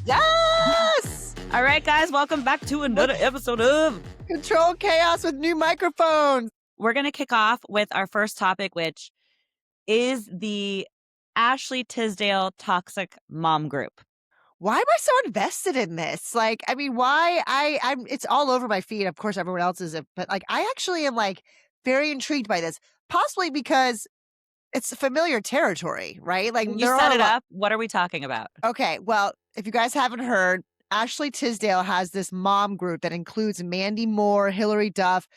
Yes! All right, guys, welcome back to another episode of Control Chaos with new microphones. We're going to kick off with our first topic, which is the Ashley Tisdale toxic mom group. Why am I so invested in this? Like, I mean, why? I'm. It's all over my feed. Of course, everyone else is, but like, I actually am like very intrigued by this. Possibly because it's familiar territory, right? Like, You there set are a it lot. up. What are we talking about? Okay, well, if you guys haven't heard, Ashley Tisdale has this mom group that includes Mandy Moore, Hilary Duff,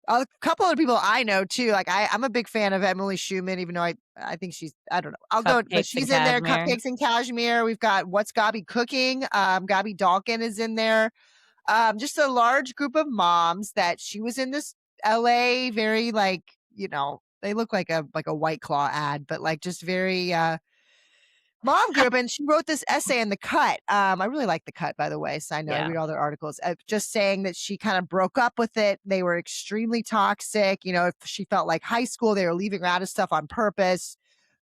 a couple other people I know too. Like I'm a big fan of Emily Schumann, even though I think she's I don't know. I'll go, but Cupcakes and she's in there. cashmere. Cupcakes and Cashmere. We've got What's Gabby Cooking. Gabby Dalkin is in there. Just a large group of moms that she was in this LA, very like, they look like a White Claw ad, but like just very mom group. And she wrote this essay in The Cut. I really like The Cut, by the way. So I know I Yeah. read all their articles, just saying that she kind of broke up with it. They were extremely toxic. If she felt like high school, they were leaving her out of stuff on purpose.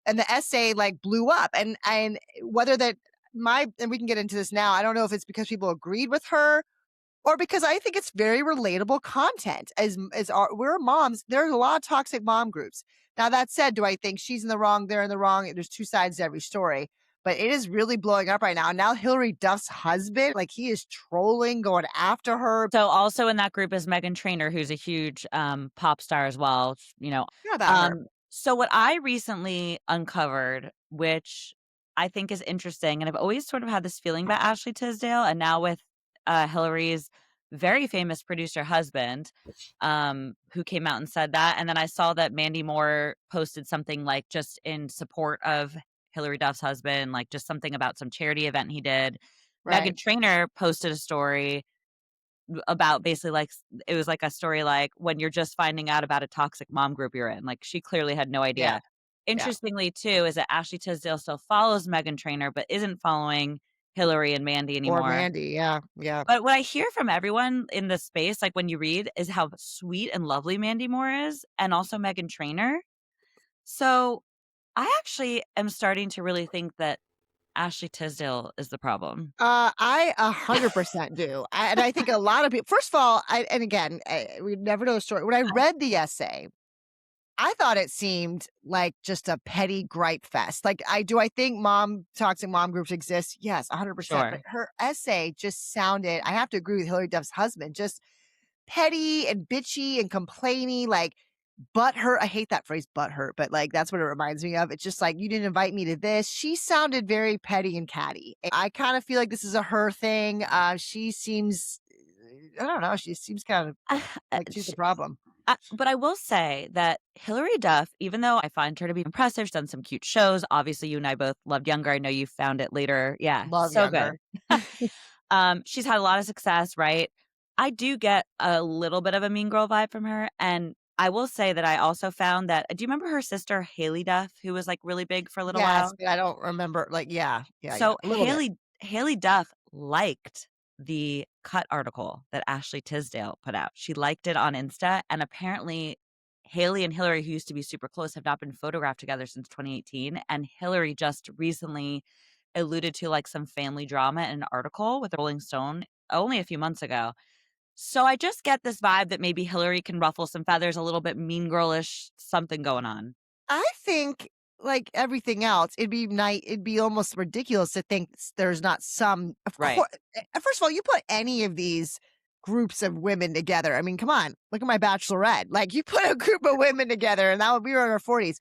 And the essay like blew up. And whether that and we can get into this now. I don't know if it's because people agreed with her or because I think it's very relatable content. We're moms, there's a lot of toxic mom groups. Now, that said, do I think she's in the wrong? They're in the wrong. There's two sides to every story, but it is really blowing up right now. Now, Hilary Duff's husband, like he is trolling, going after her. So also in that group is Meghan Trainor, who's a huge pop star as well. Yeah, about her. So what I recently uncovered, which I think is interesting, and I've always sort of had this feeling about Ashley Tisdale, and now with Hilary's very famous producer husband, who came out and said that. And then I saw that Mandy Moore posted something like just in support of Hilary Duff's husband, like just something about some charity event he did. Right. Meghan Trainor posted a story about basically like it was like a story like when you're just finding out about a toxic mom group you're in. Like she clearly had no idea. Yeah. Interestingly, too, is that Ashley Tisdale still follows Meghan Trainor, but isn't following Hilary and Mandy anymore. Or Mandy, yeah. But what I hear from everyone in this space, like when you read, is how sweet and lovely Mandy Moore is, and also Meghan Trainor. So I actually am starting to really think that Ashley Tisdale is the problem. I 100% do. And I think a lot of people, first of all, we never know the story. When I read the essay, I thought it seemed like just a petty gripe fest. Like I think toxic mom groups exist. Yes, 100%. Sure. But her essay just sounded, I have to agree with Hilary Duff's husband, just petty and bitchy and complaining, like butthurt. I hate that phrase butthurt, but like that's what it reminds me of. It's just like, you didn't invite me to this. She sounded very petty and catty. I kind of feel like this is a her thing. She seems, I don't know, she seems kind of like she's the problem. But I will say that Hilary Duff, even though I find her to be impressive, she's done some cute shows. Obviously, you and I both loved Younger. I know you found it later. Yeah, Love so Younger. Good. She's had a lot of success, right? I do get a little bit of a mean girl vibe from her. And I will say that I also found that, do you remember her sister, Haley Duff, who was like really big for a little while? But I don't remember. Like, yeah. So A little bit. Haley Duff liked the Cut article that Ashley Tisdale put out. She liked it on Insta, and apparently Haley and Hilary, who used to be super close, have not been photographed together since 2018. And Hilary just recently alluded to like some family drama in an article with Rolling Stone only a few months ago. So I just get this vibe that maybe Hilary can ruffle some feathers, a little bit mean girlish, something going on. I think, like everything else, it'd be almost ridiculous to think there's not some. Of Right. course, first of all, you put any of these groups of women together. I mean, come on, look at my Bachelorette. Like, you put a group of women together, and we were in our 40s.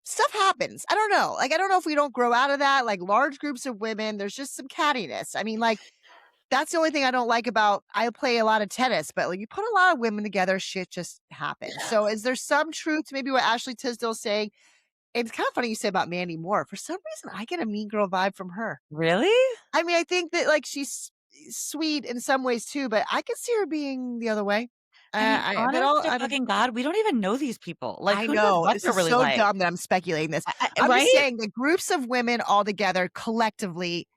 Stuff happens. I don't know. Like, I don't know if we don't grow out of that. Like, large groups of women, there's just some cattiness. I mean, like, that's the only thing I don't like about. I play a lot of tennis, but like you put a lot of women together, shit just happens. So, is there some truth to maybe what Ashley Tisdale's saying? It's kind of funny you say about Mandy Moore. For some reason, I get a mean girl vibe from her. Really? I mean, I think that like she's sweet in some ways too, but I could see her being the other way. I mean, honest to fucking God, we don't even know these people. Like, I who knows know what this they're is really so like? dumb that I'm speculating this. I'm Right? just saying the groups of women all together collectively,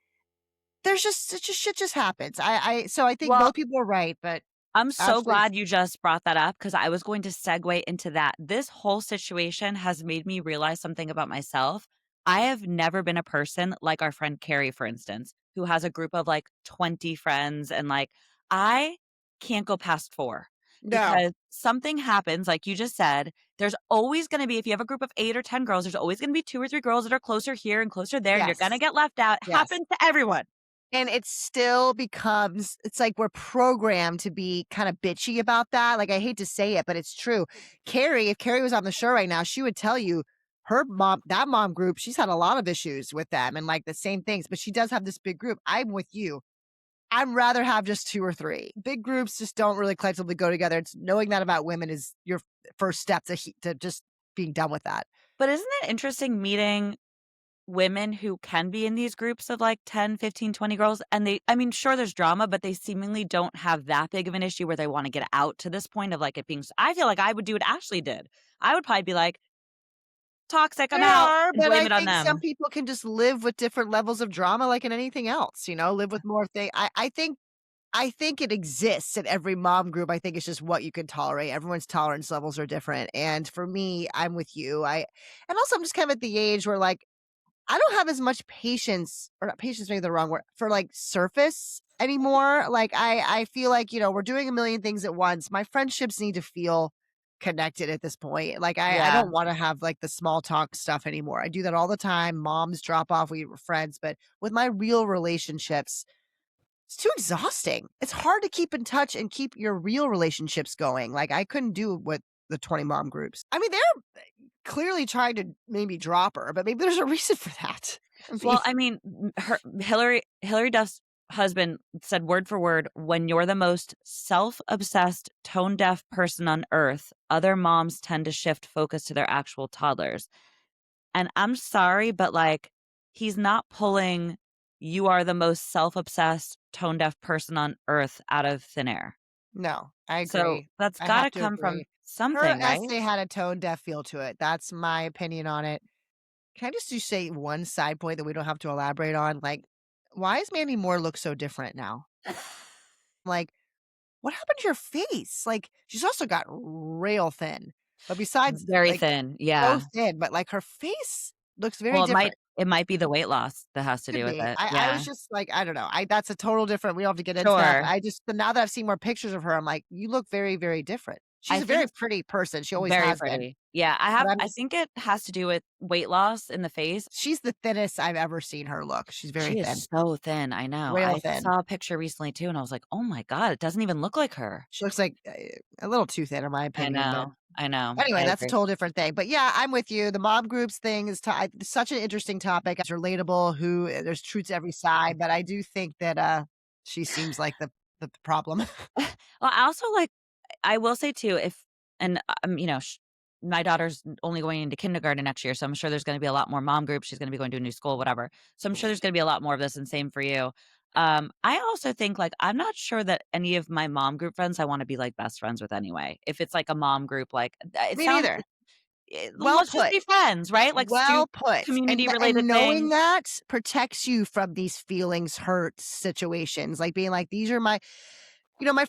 there's just shit just happens. So I think both people are right, but I'm so Ashley, glad you just brought that up because I was going to segue into that. This whole situation has made me realize something about myself. I have never been a person like our friend Carrie, for instance, who has a group of like 20 friends and like I can't go past 4 No. because something happens, like you just said, there's always going to be, if you have a group of 8 or 10 girls, there's always going to be 2 or 3 girls that are closer here and closer there, and you're going to Yes. get left out. Yes. Happens to everyone. And it still becomes it's like we're programmed to be kinda bitchy about that, like, I hate to say it, but it's true. Carrie, if Carrie was on the show right now, she would tell you her mom that mom group, she's had a lot of issues with them and, like, the same things, but she does have this big group. I'm with you. I'd rather have just 2 or 3. Big groups just don't really collectively go together. It's knowing that about women is your first step to just being done with that. But isn't it interesting meeting women who can be in these groups of like 10, 15, 20 girls, and I mean, sure, there's drama, but they seemingly don't have that big of an issue where they wanna get out to this point of like it being I feel like I would do what Ashley did. I would probably be like, "Toxic, I'm There out," are, and but blame I it on think some them. people can just live with different levels of drama like in anything else, live with more thing I think it exists in every mom group. I think it's just what you can tolerate. Everyone's tolerance levels are different. And for me, I'm with you. And also I'm just kind of at the age where like I don't have as much patience, or not patience, maybe the wrong word, for like surface anymore. Like I feel like, we're doing a million things at once. My friendships need to feel connected at this point. Like I Yeah. don't want to have like the small talk stuff anymore. I do that all the time. Moms drop off, we were friends, but with my real relationships, it's too exhausting. It's hard to keep in touch and keep your real relationships going. Like I couldn't do it with the 20 mom groups. I mean, they're clearly trying to maybe drop her, but maybe there's a reason for that. I mean, Well, I mean, her Hilary Duff's husband said word for word, "When you're the most self-obsessed, tone-deaf person on earth, other moms tend to shift focus to their actual toddlers." And I'm sorry, but, like, he's not pulling, "You are the most self-obsessed, tone-deaf person on earth" out of thin air. no, I So, agree. that's I gotta have to come from agree. Her something, right? essay had a tone deaf feel to it. That's my opinion on it. Can I just say one side point that we don't have to elaborate on? Like, why does Mandy Moore look so different now? Like, what happened to your face? Like, she's also got rail thin. But besides, Very like, thin, so yeah. thin, but like her face looks very Well, different. it might be the weight loss that has to Could do with be. it, I was yeah. just like, I don't know. That's a total different we don't have to get into that, but Sure. but now that I've seen more pictures of her, I'm like, you look very, very different. She's I a very think pretty person. She always very has been. pretty. Yeah, But I'm I just think it has to do with weight loss in the face. she's the thinnest I've ever seen her look. She's very She is thin, so thin, I know. rail I thin. saw a picture recently too, and I was like, "Oh my god, it doesn't even look like her." She looks like a little too thin in my opinion, but I know, I anyway, that's a agree. total different thing. But yeah, I'm with you. The mob groups thing is such an interesting topic. It's relatable. There's truth to every side, but I do think that she seems like the problem. Well, I also like I will say too, if and, my daughter's only going into kindergarten next year, so I'm sure there's gonna be a lot more mom groups. She's gonna be going to a new school, whatever. So I'm sure there's gonna be a lot more of this, and same for you. I also think, like, I'm not sure that any of my mom group friends I wanna be, like, best friends with anyway. If it's, like, a mom group, like, it Me sounds neither. Well let's just put. be friends, right? Like, let's do Well put. community And related knowing things. that protects you from these feelings hurt situations, like being like, these are my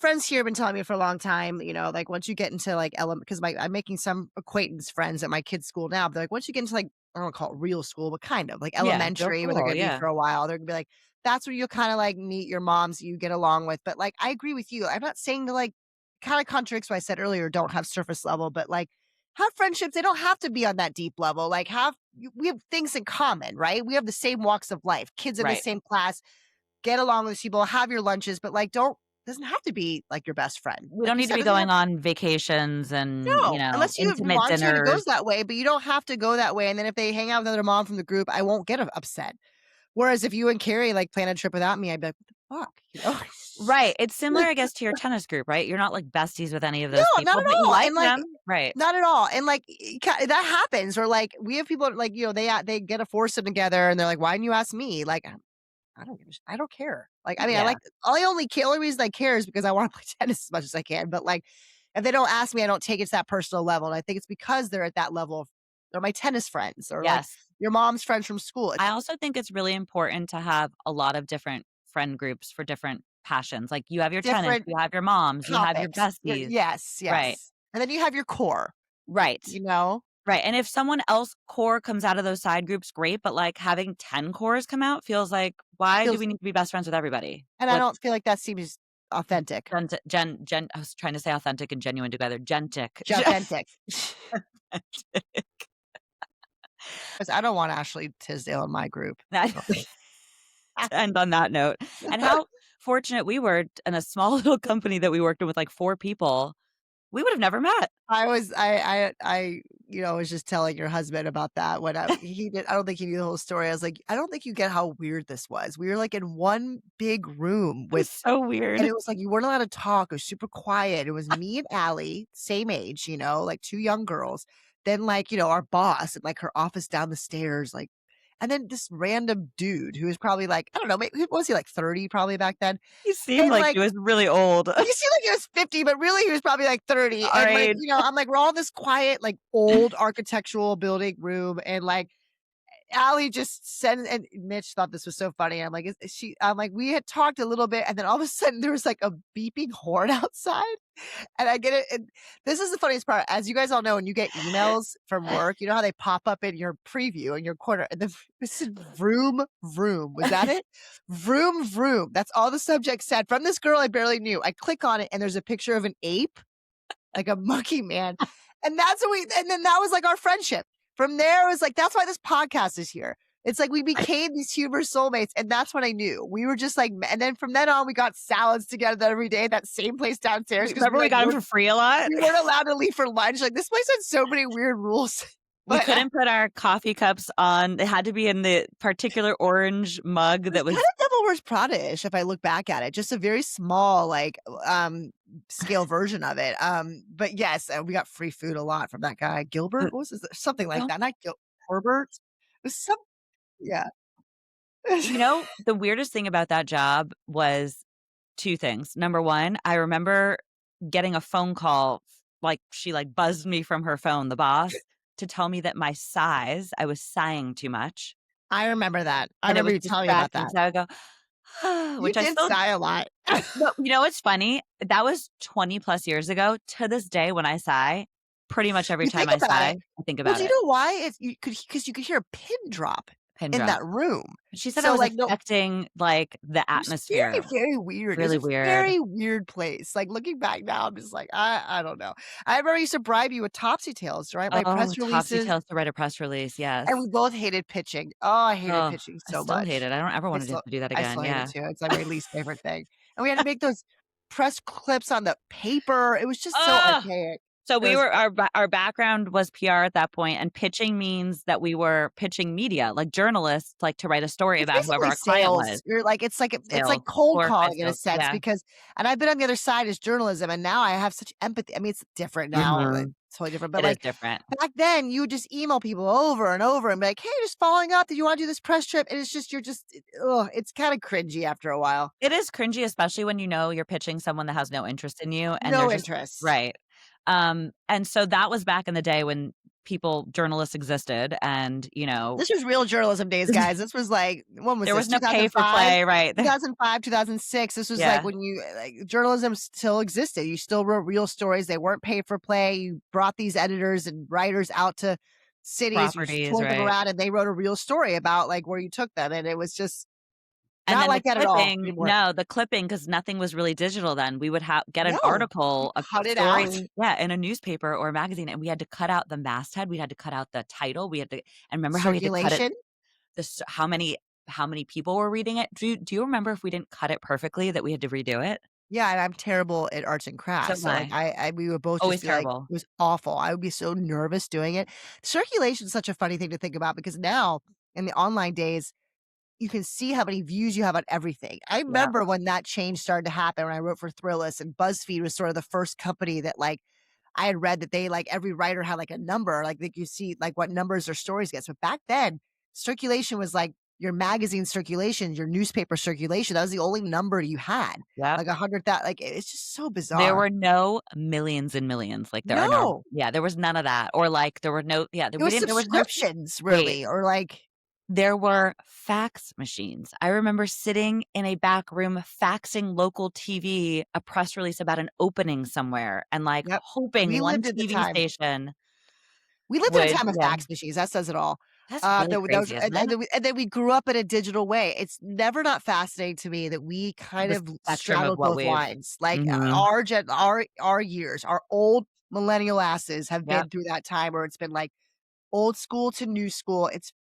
friends here have been telling me for a long time, like once you get into like because I'm making some acquaintance friends at my kids' school now. But they're like, once you get into like, I don't call it real school, but kind of like Yeah, real elementary where they're cool, gonna be yeah. for a while, they're gonna be like, that's where you'll kind of like meet your moms you get along with. But like I agree with you. I'm not saying to like kind of contradicts what I said earlier, don't have surface level, but like have friendships. They don't have to be on that deep level. Like we have things in common, right? We have the same walks of life, kids in the Right. same class, get along with people, have your lunches, but like don't doesn't have to be like your best friend. We Like don't you need to said, be doesn't going have on vacations and, no, unless you intimate want to and it dinners. goes that way, but you don't have to go that way. And then if they hang out with another mom from the group, I won't get upset. Whereas if you and Carrie like plan a trip without me, I'd be like, what the fuck? Right, it's similar, I guess, to your tennis group, right? You're not, like, besties with any of No, those not people, at but you all. like And like them. Right. not at all. And like that happens. Or like we have people like, they get a foursome together and they're like, why didn't you ask me? Like I don't give a I don't care. Like, I mean, Yeah. only reason I care is because I wanna play tennis as much as I can, but, like, if they don't ask me, I don't take it to that personal level, and I think it's because they're at that level of they're my tennis friends or, like, Yes. your mom's friends from school. I It's also think it's really important to have a lot of different friend groups for different passions, like, you have your tennis, different you have your moms, you have your topics. besties. Yes, Right. yes. And then you have your core, Right. you know? Right, and if someone else core comes out of those side groups, great, but, like, having 10 cores come out feels like, why do Feels we need to be best friends with everybody? and I don't feel like that seems authentic. Gen I was trying to say authentic and genuine together. Gentic. Authentic. 'Cause I don't want Ashley Tisdale in my group. I don't think To end on that note. And how fortunate we were in a small little company that we worked in with, like, 4 people. We would have never met. was just telling your husband about that when he did I don't think he knew the whole story. I was like, "I don't think you get how weird this was." We were, like, in one big room It was with so and weird. it was like you weren't allowed to talk. It was super quiet. It was me and Aly, same age, like 2 young girls. Then, like, our boss and, like, her office down the stairs, like and then this random dude who was probably, like, I don't know, maybe was he, like, 30 probably back then? He seemed And, like he like, was really old. he seemed like he was 50, but really he was probably, like, 30, and, like, Alright. I'm like, we're all in this quiet, like, old architectural building room, and, like, Aly just said and Mitch thought this was so funny. I'm like, "Is she" I'm like, "We had talked a little bit, and then all of a sudden there was, like, a beeping horn outside." And I get it, and this is the funniest part. As you guys all know, when you get emails from work, you know how they pop up in your preview in your corner, and the it said vroom, vroom. Was that it? Vroom, vroom. That's all the subject said from this girl I barely knew. I click on it, and there's a picture of an ape, like a monkey man. And that's what and then that was like our friendship. From there, it was like, that's why this podcast is here. It's like we became these humor soulmates. And that's when I knew we were just like, and then from then on, we got salads together every day at that same place downstairs. Because Remember we got him for free a lot? we weren't allowed to leave for lunch. Like this place had so many weird rules. We But couldn't put our coffee cups on. They had to be in the particular orange mug that was kind of Devil Wears Prada-ish if I look back at it. Just a very small, like, scale version of it. But yes, we got free food a lot from that guy. Gilbert? What was his something like that. Not Herbert? It was some yeah. The weirdest thing about that job was 2 things. Number 1, I remember getting a phone call, like, she, like, buzzed me from her phone, the boss, to tell me that my size, I was sighing too much, I remember that. I and it remember was you telling me about distracting, that. so I would go, You which I did still sigh a lot. but you know what's funny? That was 20 plus years ago. To this day, when I sigh, pretty much every You time think I about sigh, it. I think Well, about do you it. know why? It's because you could hear a pin drop Pin in drop. that room. She said I So, was like, no affecting, like, the it was very, atmosphere. very weird. It was Really a weird. very weird place. Like, looking back now, I'm just like, I don't know. I remember I used to bribe you with Topsy Tails to write my Oh, press Topsy releases, Tails to write a press release, and yes. we both hated pitching. Oh, I hated Oh, pitching I so still hate much. it. I don't ever I wanna have still to do that I again, still hate it yeah. too. It's like my least favorite thing. And we had to make those press clips on the paper. It was just so Ugh! archaic. So It we was were our background was PR at that point, and pitching means that we were pitching media, like journalists, like, to write a story It's about whoever basically our client sales. was. You're like it's Sales, like cold glorified calling in a sales, sense yeah. because and I've been on the other side as journalism, and now I have such empathy. I mean, it's different now, like, Mhm. totally different, but, It is like, different. back then, you would just email people over and over and be like, "Hey, just following up. Did you wanna do this press trip?" And it's just you're just ugh, it's kinda cringy after a while. It is cringy, especially when you know you're pitching someone that has no interest in you, and they're No just interest. right. And so that was back in the day when journalists existed, and, This was real journalism days, guys. This was like when was there this? was no pay for play, right? 2005, 2006. This was like Yeah, when like journalism still existed. You still wrote real stories. They weren't paid for play. You brought these editors and writers out to cities. You properties, toured them right? around and they wrote a real story about like where you took them. And it was just And not then like that at all anymore. the clipping, because nothing was really digital then. We would get an No, you article, a cut it story, out. yeah, in a newspaper or a magazine, and we had to cut out the masthead. We had to cut out the title. We had to, and remember how we had to cut it? Circulation. How many people were reading it? Do you remember if we didn't cut it perfectly that we had to redo it? Yeah, and I'm terrible at arts and So crafts. am So like I. I we would both just Always be like, terrible. it was awful. I would be so nervous doing it. Circulation is such a funny thing to think about because now in the online days, you can see how many views you have on everything. I Yeah. remember when that change started to happen when I wrote for Thrillist and BuzzFeed was sort of the first company that like I had read that they like every writer had like a number, like that you see like what numbers their stories get. So back then, circulation was like your magazine circulation, your newspaper circulation. That was the only number you had. Yep. Like 100,000. Like it's just so There bizarre. were no millions and millions like there are now. No, Yeah, there was none of that. Or like there were no, yeah, it we was didn't, there was no, subscriptions wait, really, or like, there were fax machines. I remember sitting in a back room faxing local TV a press release about an opening somewhere and like yep. hoping We one lived at the TV time. station. We lived in a Would time of yeah. fax machines, that says it all. That's really That was crazy, isn't it? and then we grew up in a digital way. It's never not fascinating to me that we kind The of spectrum of straddled what both we've lines. Like, mhm. our years, our old millennial asses have Yep. been through that time where it's been, like, old school to new school. It's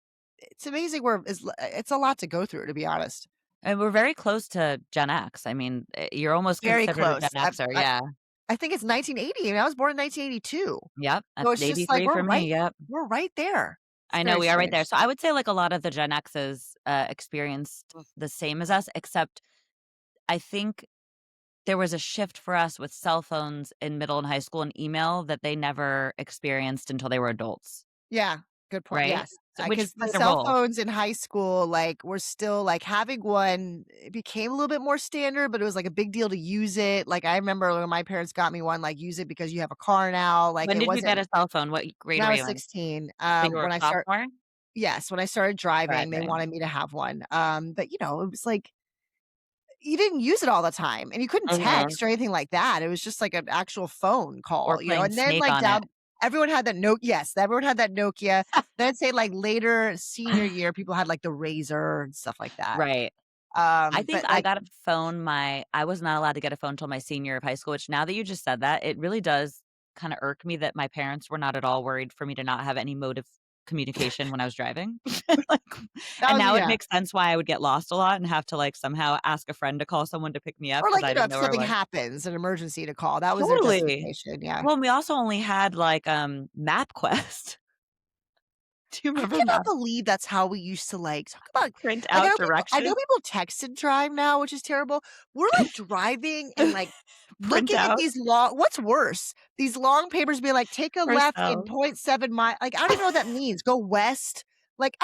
amazing where it's a lot to go through, to be honest. And we're very close to Gen X. I mean, you're almost Very considered a Gen close. Xer, yeah. I think it's 1980, and I was born in 1982. Yep, So that's it's just like 83 for me, yep. we're right there. It's I know, very we are right there. strange. So I would say, like, a lot of the Gen X's, experienced the same as us, except I think there was a shift for us with cell phones in middle and high school and email that they never experienced until they were adults, Yeah, good point. right? Yes, So which because the played a cell role. phones in high school, like, were still like, having one, it became a little bit more standard, but it was, like, a big deal to use it. Like, I remember when my parents got me one, like, "Use it because you have a car now." Like, When it did you get wasn't a cell phone? What grade when I were was you in? 16, So you were when a I start sophomore? yes, when I started driving, they Driving. wanted me to have one. But, it was like you didn't use it all the time, and you couldn't Mhm. text or anything like that. It was just like an actual phone Or call, playing and then, Snake like, on it. down everyone had that yes, everyone had that Nokia. Then I'd say, like, later senior year, people had, like, the Razor and stuff like that. Right. I think But, I like, got a phone I was not allowed to get a phone till my senior year of high school, which now that you just said that, it really does kinda irk me that my parents were not at all worried for me to not have any mode of communication when I was driving. Like that and was now it yeah. makes sense why I would get lost a lot and have to, like, somehow ask a friend to call someone to pick me up Or, because like, I didn't if know where I something was. happens, an emergency to call, that was their Totally. justification, yeah. Well, and we also only had, like, MapQuest. Do you I remember cannot Map believe that's how we used to, like, talk about print like, out I know directions? people text and drive now, which is terrible. We're, like, driving and, like, Print looking at out these long what's worse? These long papers being like, "Take a left in ourselves. point 0.7 mile." Like, I don't even know what that means. Go west? Like,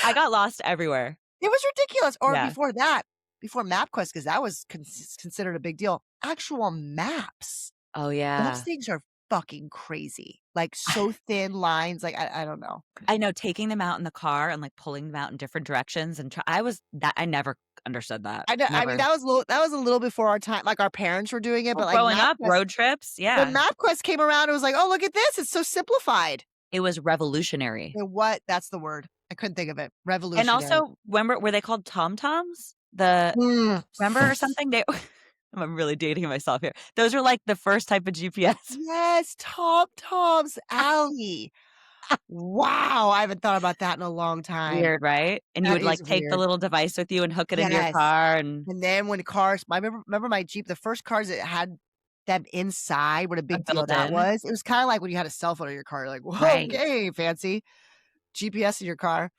I got lost everywhere. it was ridiculous. Or Yeah. before that, before MapQuest, because that was considered a big deal, actual maps. Oh, Those yeah. things are fucking crazy. Like, so thin lines, like, I don't know. I know, taking them out in the car and, like, pulling them out in different directions and I was that I never understood that, I mean, never. that was a little before our time, like, our parents were doing it, Well, but, like, growing up, MapQuest road trips, when yeah. MapQuest came around, it was like, "Oh, look at this, it's so simplified." It was revolutionary. What? That's the word. I couldn't think of it. And Revolutionary. also, remember were they called TomToms? The Mm. remember or something? They I'm really dating myself here. Those were, like, the first type of GPS. Yes, Tom's Alley. Wow, I haven't thought about that in a long time. Weird, right? And you That would, is like, take the weird. little device with you and hook it into your Yes, car and and then when cars I remember my Jeep, the first cars that had them inside, what a a big deal that built-in. was. It was kinda like when you had a cell phone in your car, you're like, "Whoa, Right. okay, fancy GPS in your car."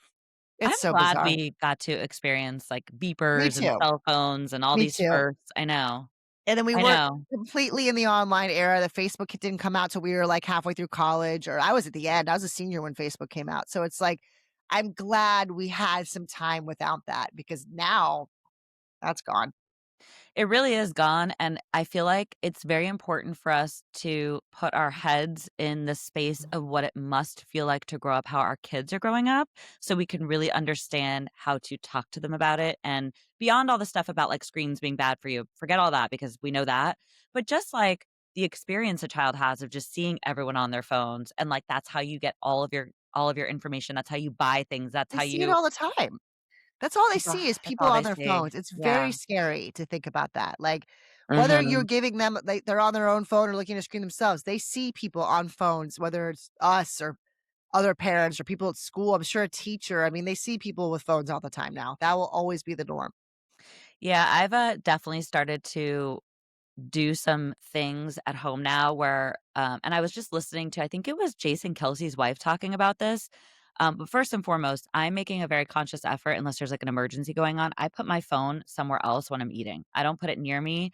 It's I'm so glad bizarre. we got to experience, like, Me beepers and too, cell phones and all me these too. firsts. I know. And then we I weren't know. completely in the online era. The Facebook didn't come out till we were, like, halfway through college, or I was at the end. I was a senior when Facebook came out. So it's like, I'm glad we had some time without that because now that's gone. It really is gone, and I feel like it's very important for us to put our heads in the space of what it must feel like to grow up how our kids are growing up, so we can really understand how to talk to them about it, and beyond all the stuff about, like, screens being bad for you, forget all that because we know that, but just, like, the experience a child has of just seeing everyone on their phones, and, like, that's how you get all of your information, that's how you buy things, that's They how see it you all the time. That's all they that's all see is that's people all on they their see. phones. It's very Yeah. scary to think about that. Like, whether you're Mhm. giving them they're on their own phone or looking at a screen themselves, they see people on phones, whether it's us or other parents or people at school. I'm sure a teacher. I mean, they see people with phones all the time now. That will always be the norm. Yeah, I've, definitely started to do some things at home now where and I was just listening to I think it was Jason Kelsey's wife talking about this. But first and foremost, I'm making a very conscious effort unless there's like an emergency going on. I put my phone somewhere else when I'm eating. I don't put it near me.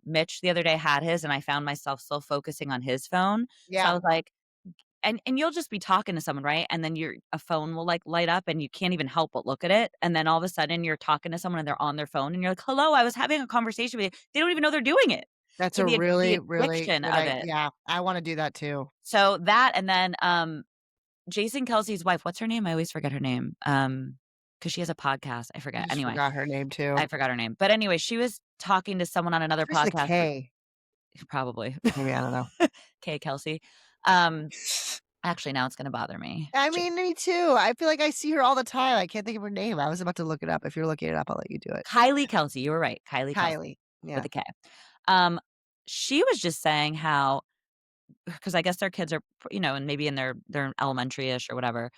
Mitch the other day had his and I found myself still focusing on his phone. So I Yeah, was like, and you'll just be talking to someone, right? And then your a phone will, like, light up, and you can't even help but look at it, and then all of a sudden, you're talking to someone, and they're on their phone, and you're like, "Hello, I was having a conversation with you." They don't even know they're doing it. that's So a the really, really addiction good of it. yeah, I wanna do that too. So that and then, Jason Kelsey's wife, what's her name? I always forget her name, because she has a podcast. I I forget. just Anyway, forgot her name too. I forgot her name. But anyway, she was talking to someone on another Starts with a podcast K. probably. Maybe, I don't know. Kay Kelsey. Um Actually, now it's gonna bother me. I mean, me too. I feel like I see her all the time. I can't think of her name. I was about to look it up. If you're looking it up, I'll let you do it. Kylie Kelsey, you were right, Kylie Kelsey Kylie. with Yeah. a K. Um, she was just saying how, because I guess their kids are, and maybe in their elementary-ish or whatever,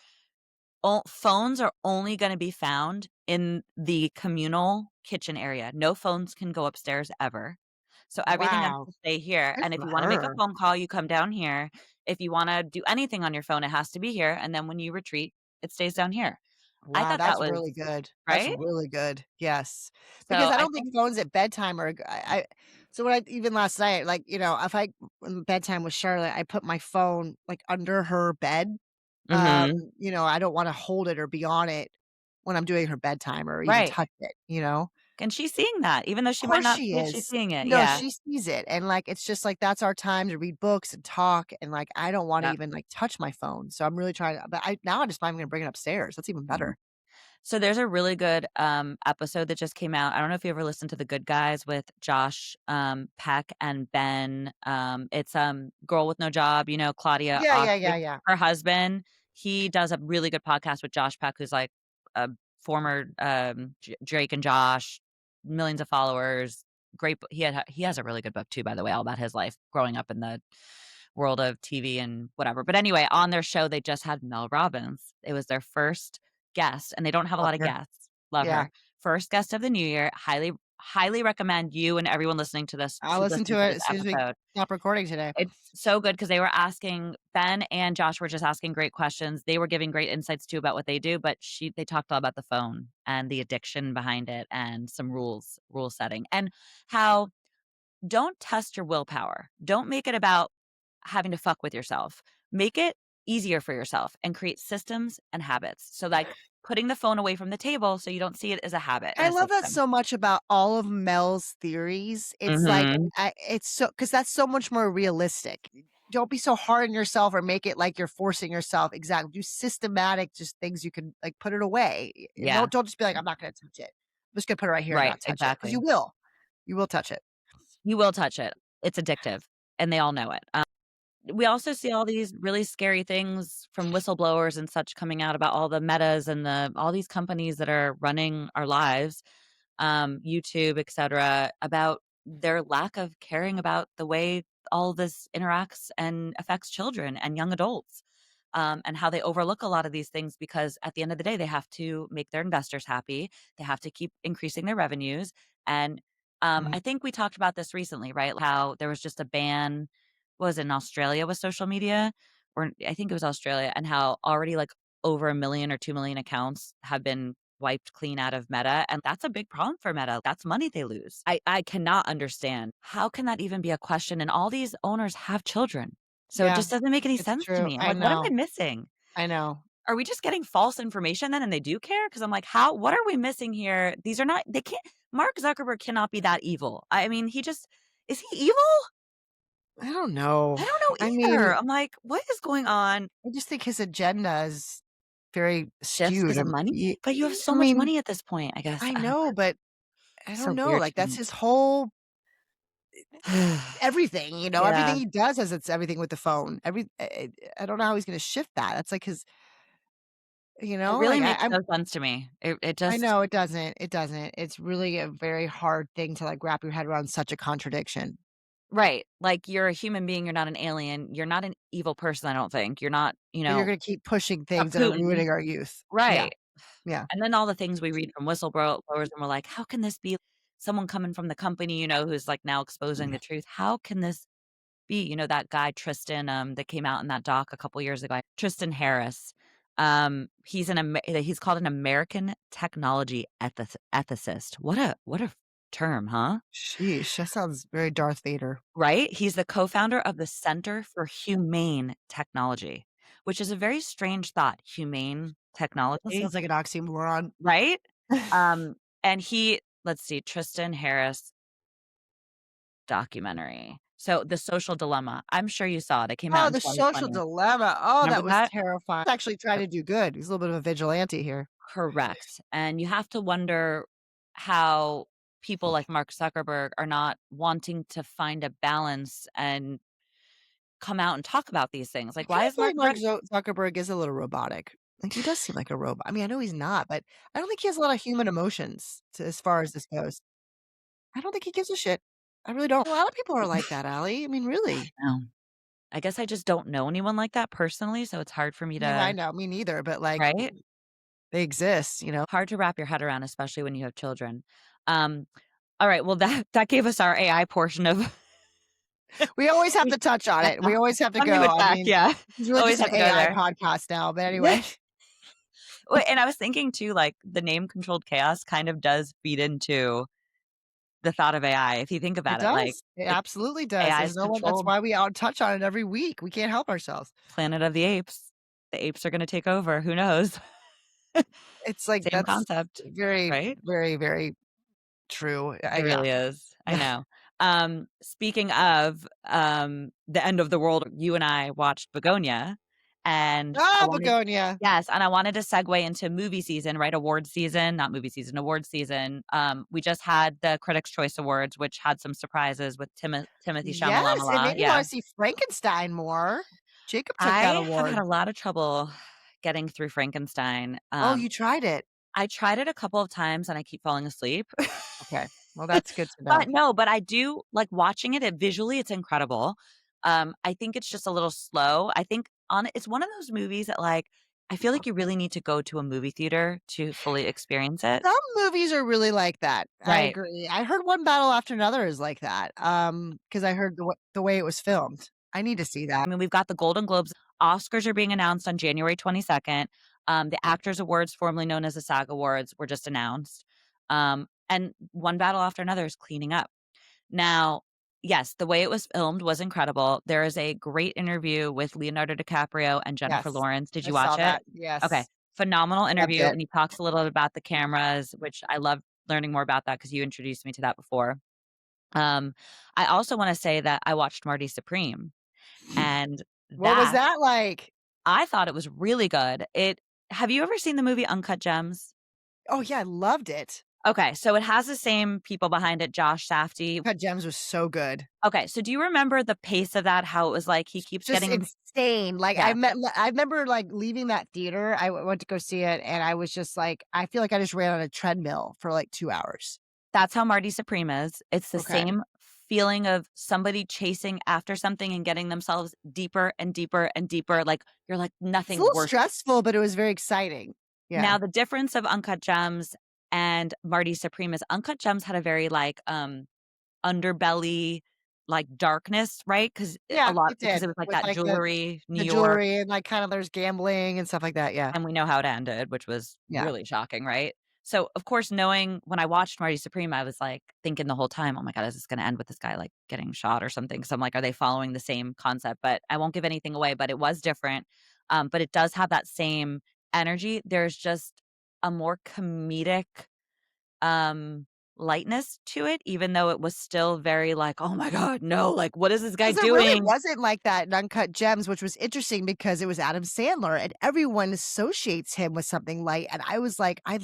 phones are only gonna be found in the communal kitchen area. No phones can go upstairs ever. So everything has Wow. to stay here, Good and if for you wanna make a her. phone call, you come down here. If you wanna do anything on your phone, it has to be here, and then when you retreat, it stays down here. I Wow, thought that that's was really good. That's right? really good. Yes. Because So I I don't think think phones at bedtime are I so when I even last night, like, if I when bedtime with Charlotte, I put my phone, like, under her bed. Mhm. I don't wanna hold it or be on it when I'm doing her bedtime or even Right. touch it. And she's seeing that, even though she Of might course not she see it, she's is. seeing it, No, yeah. she sees it, and, like, it's just, like, that's our time to read books and talk, and, like, I don't wanna Yep. even, like, touch my phone, so I'm really trying to but I'm just not even gonna bring it upstairs, that's even Mhm. better. So there's a really good, episode that just came out. I don't know if you ever listened to The Good Guys with Josh, Peck, and Ben. It's, Girl with No Job, Claudia Yeah, yeah, yeah, Ostrich, yeah. her husband. He does a really good podcast with Josh Peck, who's, like, a former, Drake and Josh, millions of followers. Great b he has a really good book too, by the way, all about his life growing up in the world of TV and whatever. But anyway, on their show, they just had Mel Robbins. It was their first guest, and they don't have a Love lot of her. guests. Love Yeah, her. First guest of the new year. Highly recommend you and everyone listening to this I'll to listen listen to to it this as soon as we episode. stop recording today. It's so good because they were asking Ben and Josh were just asking great questions. They were giving great insights too about what they do, but they talked all about the phone and the addiction behind it and some rule setting, and how don't test your willpower. Don't make it about having to fuck with yourself. Make it easier for yourself and create systems and habits. So, like, putting the phone away from the table so you don't see it as a habit and I a love that system. so much about all of Mel's theories. It's like, Mhm. it's so because that's so much more realistic. Don't be so hard on yourself or make it like you're forcing yourself. Exactly. Do systematic just things you can like put it away. And Yeah. don't just be like, I'm not gonna touch it. I'm just gonna put it right here and Right, not touch it. Because exactly. you will. You will touch it. You will touch it. It's addictive, and they all know it. We also see all these really scary things from whistleblowers and such coming out about all the Metas and all these companies that are running our lives, YouTube, etcetera, about their lack of caring about the way all this interacts and affects children and young adults, and how they overlook a lot of these things because at the end of the day, they have to make their investors happy. They have to keep increasing their revenues. And Mhm. I think we talked about this recently, right? How there was just a ban, was it in Australia with social media? Or I think it was Australia, and how already like over 1,000,000 or 2,000,000 accounts have been wiped clean out of Meta, and that's a big problem for Meta. That's money they lose. I cannot understand. How can that even be a question? And all these owners have children. So it Yeah, just doesn't make any it's sense to true. me. I'm I like, "What am I know. missing? I know. Are we just getting false information then and they do care?" Because 'Cause I'm like, "How what are we missing here? These are not they can't Mark Zuckerberg cannot be that evil." I mean, he just is he evil? I don't know. I don't know I either. mean, I'm like, "What is going on?" I just think his agenda is very Just skewed. 'cause of money? But you have I so much mean, money at this point, I guess. I I don't know, but I don't so know, weird like, to that's me. his whole everything, Yeah. everything he does has it's everything with the phone. I don't know how he's gonna shift that. That's like his It really like, makes I'm no sense to me. It I just know it doesn't. It's really a very hard thing to, like, wrap your head around such a contradiction. right. Like, you're a human being, you're not an alien, you're not an evil person, I don't think. You're not, But you're gonna keep pushing a things that are Putin. ruining our youth. Yeah, Right. yeah. And then all the things we read from whistleblowers, and we're like, "How can this be someone coming from the company, who's, like, now exposing the truth? How can this be?" That guy Tristan, that came out in that doc a couple years ago, Tristan Harris. He's called an American technology ethicist. What a term, huh? Sheesh, that sounds very Darth Vader. Right? He's the co-founder of the Center for Humane Technology, which is a very strange thought, humane That technology, sounds like an oxymoron. right? Um, and let's see, Tristan Harris documentary. So, The Social Dilemma, I'm sure you saw it. It came out Oh, in The Social 2020. Dilemma. Oh, Remember that was that? terrifying. He's actually trying to do good. He's a little bit of a vigilante here. Correct, and you have to wonder how people like Mark Zuckerberg are not wanting to find a balance and come out and talk about these things? I Like, kind why of is feel Mark like Mark Zuck Zuckerberg is a little robotic. Like, he does seem like a robot. I mean, I know he's not, but I don't think he has a lot of human emotions as far as this goes. I don't think he gives a shit. I really don't. A lot of people are like that, Allie. I mean, really. No. I guess I just don't know anyone like that personally, so it's hard for me Yeah, I to know. Me neither. But like, right? they exist, you know? Hard to wrap your head around, especially when you have children. Um, all right, well, that gave us our AI portion of We always have we to touch on it. We always have to Funny go. with I Beck, mean, yeah. it's really Always just an have to go AI there. podcast now. But anyway, Well, and I was thinking too, like, the name controlled chaos kind of does feed into the thought of AI, if you think it about it, like, does. It it absolutely does. AI There's is no one. That's controlled why we all touch on it every week. We can't help ourselves. Planet of the Apes. The apes are gonna take over, who knows? It's like Same that's concept, very, right? very, very true. It Yeah. really is. I know. Speaking of, the end of the world, you and I watched Begonia, and I Ah, wanted Begonia. yes, and I wanted to segue into movie season, right? Award season, not movie season, award season. We just had the Critics' Choice Awards, which had some surprises with Timothy Yes, it Chalamet. made me Yeah. wanna see Frankenstein more. Jacob took that I have had award. a lot of trouble getting through Frankenstein. Oh, you tried it. I tried it a couple of times and I keep falling asleep. Okay. Well, that's good to know. But no, but I do like watching it, visually, it's incredible. I think it's just a little slow. I think on it's one of those movies that, like, I feel like you really need to go to a movie theater to fully experience it. Some movies are really like that. I Right. agree. I heard One Battle After Another is like that, because I heard the way it was filmed. I need to see that. I mean, we've got the Golden Globes. Oscars are being announced on January 22nd. The Actors Awards, formerly known as the SAG Awards, were just announced. And One Battle After Another is cleaning up. Now, yes, the way it was filmed was incredible. There is a great interview with Leonardo DiCaprio and Jennifer Yes. Lawrence. Did I you saw watch it? that. Okay. Yes. Phenomenal Loved interview, it. and he talks a little bit about the cameras, which I love learning more about that because you introduced me to that before. Um, I also wanna say that I watched Marty Supreme, and What was that that like? I thought it was really good. It Have you ever seen the movie Uncut Gems? Oh, yeah, I loved it. Okay, so it has the same people behind it, Josh Safdie. Cut Gems was so good. Okay, so do you remember the pace of that, how it was like he keeps Just getting him insane. Like, yeah, I remember, like, leaving that theater, went to go see it, and I was just like, I feel like I just ran on a treadmill for, like, 2 hours. that's how Marty Supreme is. It's the Okay. same feeling of somebody chasing after something and getting themselves deeper and deeper and deeper, like, you're like, It's a "Nothing's little worth." stressful, but it was very exciting. Yeah. Now the difference of Uncut Gems and Marty Supreme is Uncut Gems had a very, like, underbelly, like, darkness, right? Yeah, Because it did, was, like, with, that like, jewelry, New the York, jewelry and, like, kind of there's gambling and stuff like that, yeah. and we know how it ended, which was Yeah. really shocking, right? So, of course, knowing when I watched Marty Supreme, I was, like, thinking the whole time, "Oh my god, is this gonna end with this guy, like, getting shot or something?" So I'm like, "Are they following the same concept?" But I won't give anything away, but it was different, but it does have that same energy. There's just a more comedic, um, lightness to it, even though it was still very like, "Oh my god, no, like, what is this guy 'Cause it really doing?" wasn't like that in Uncut Gems, which was interesting because it was Adam Sandler, and everyone associates him with something light, and I was like, I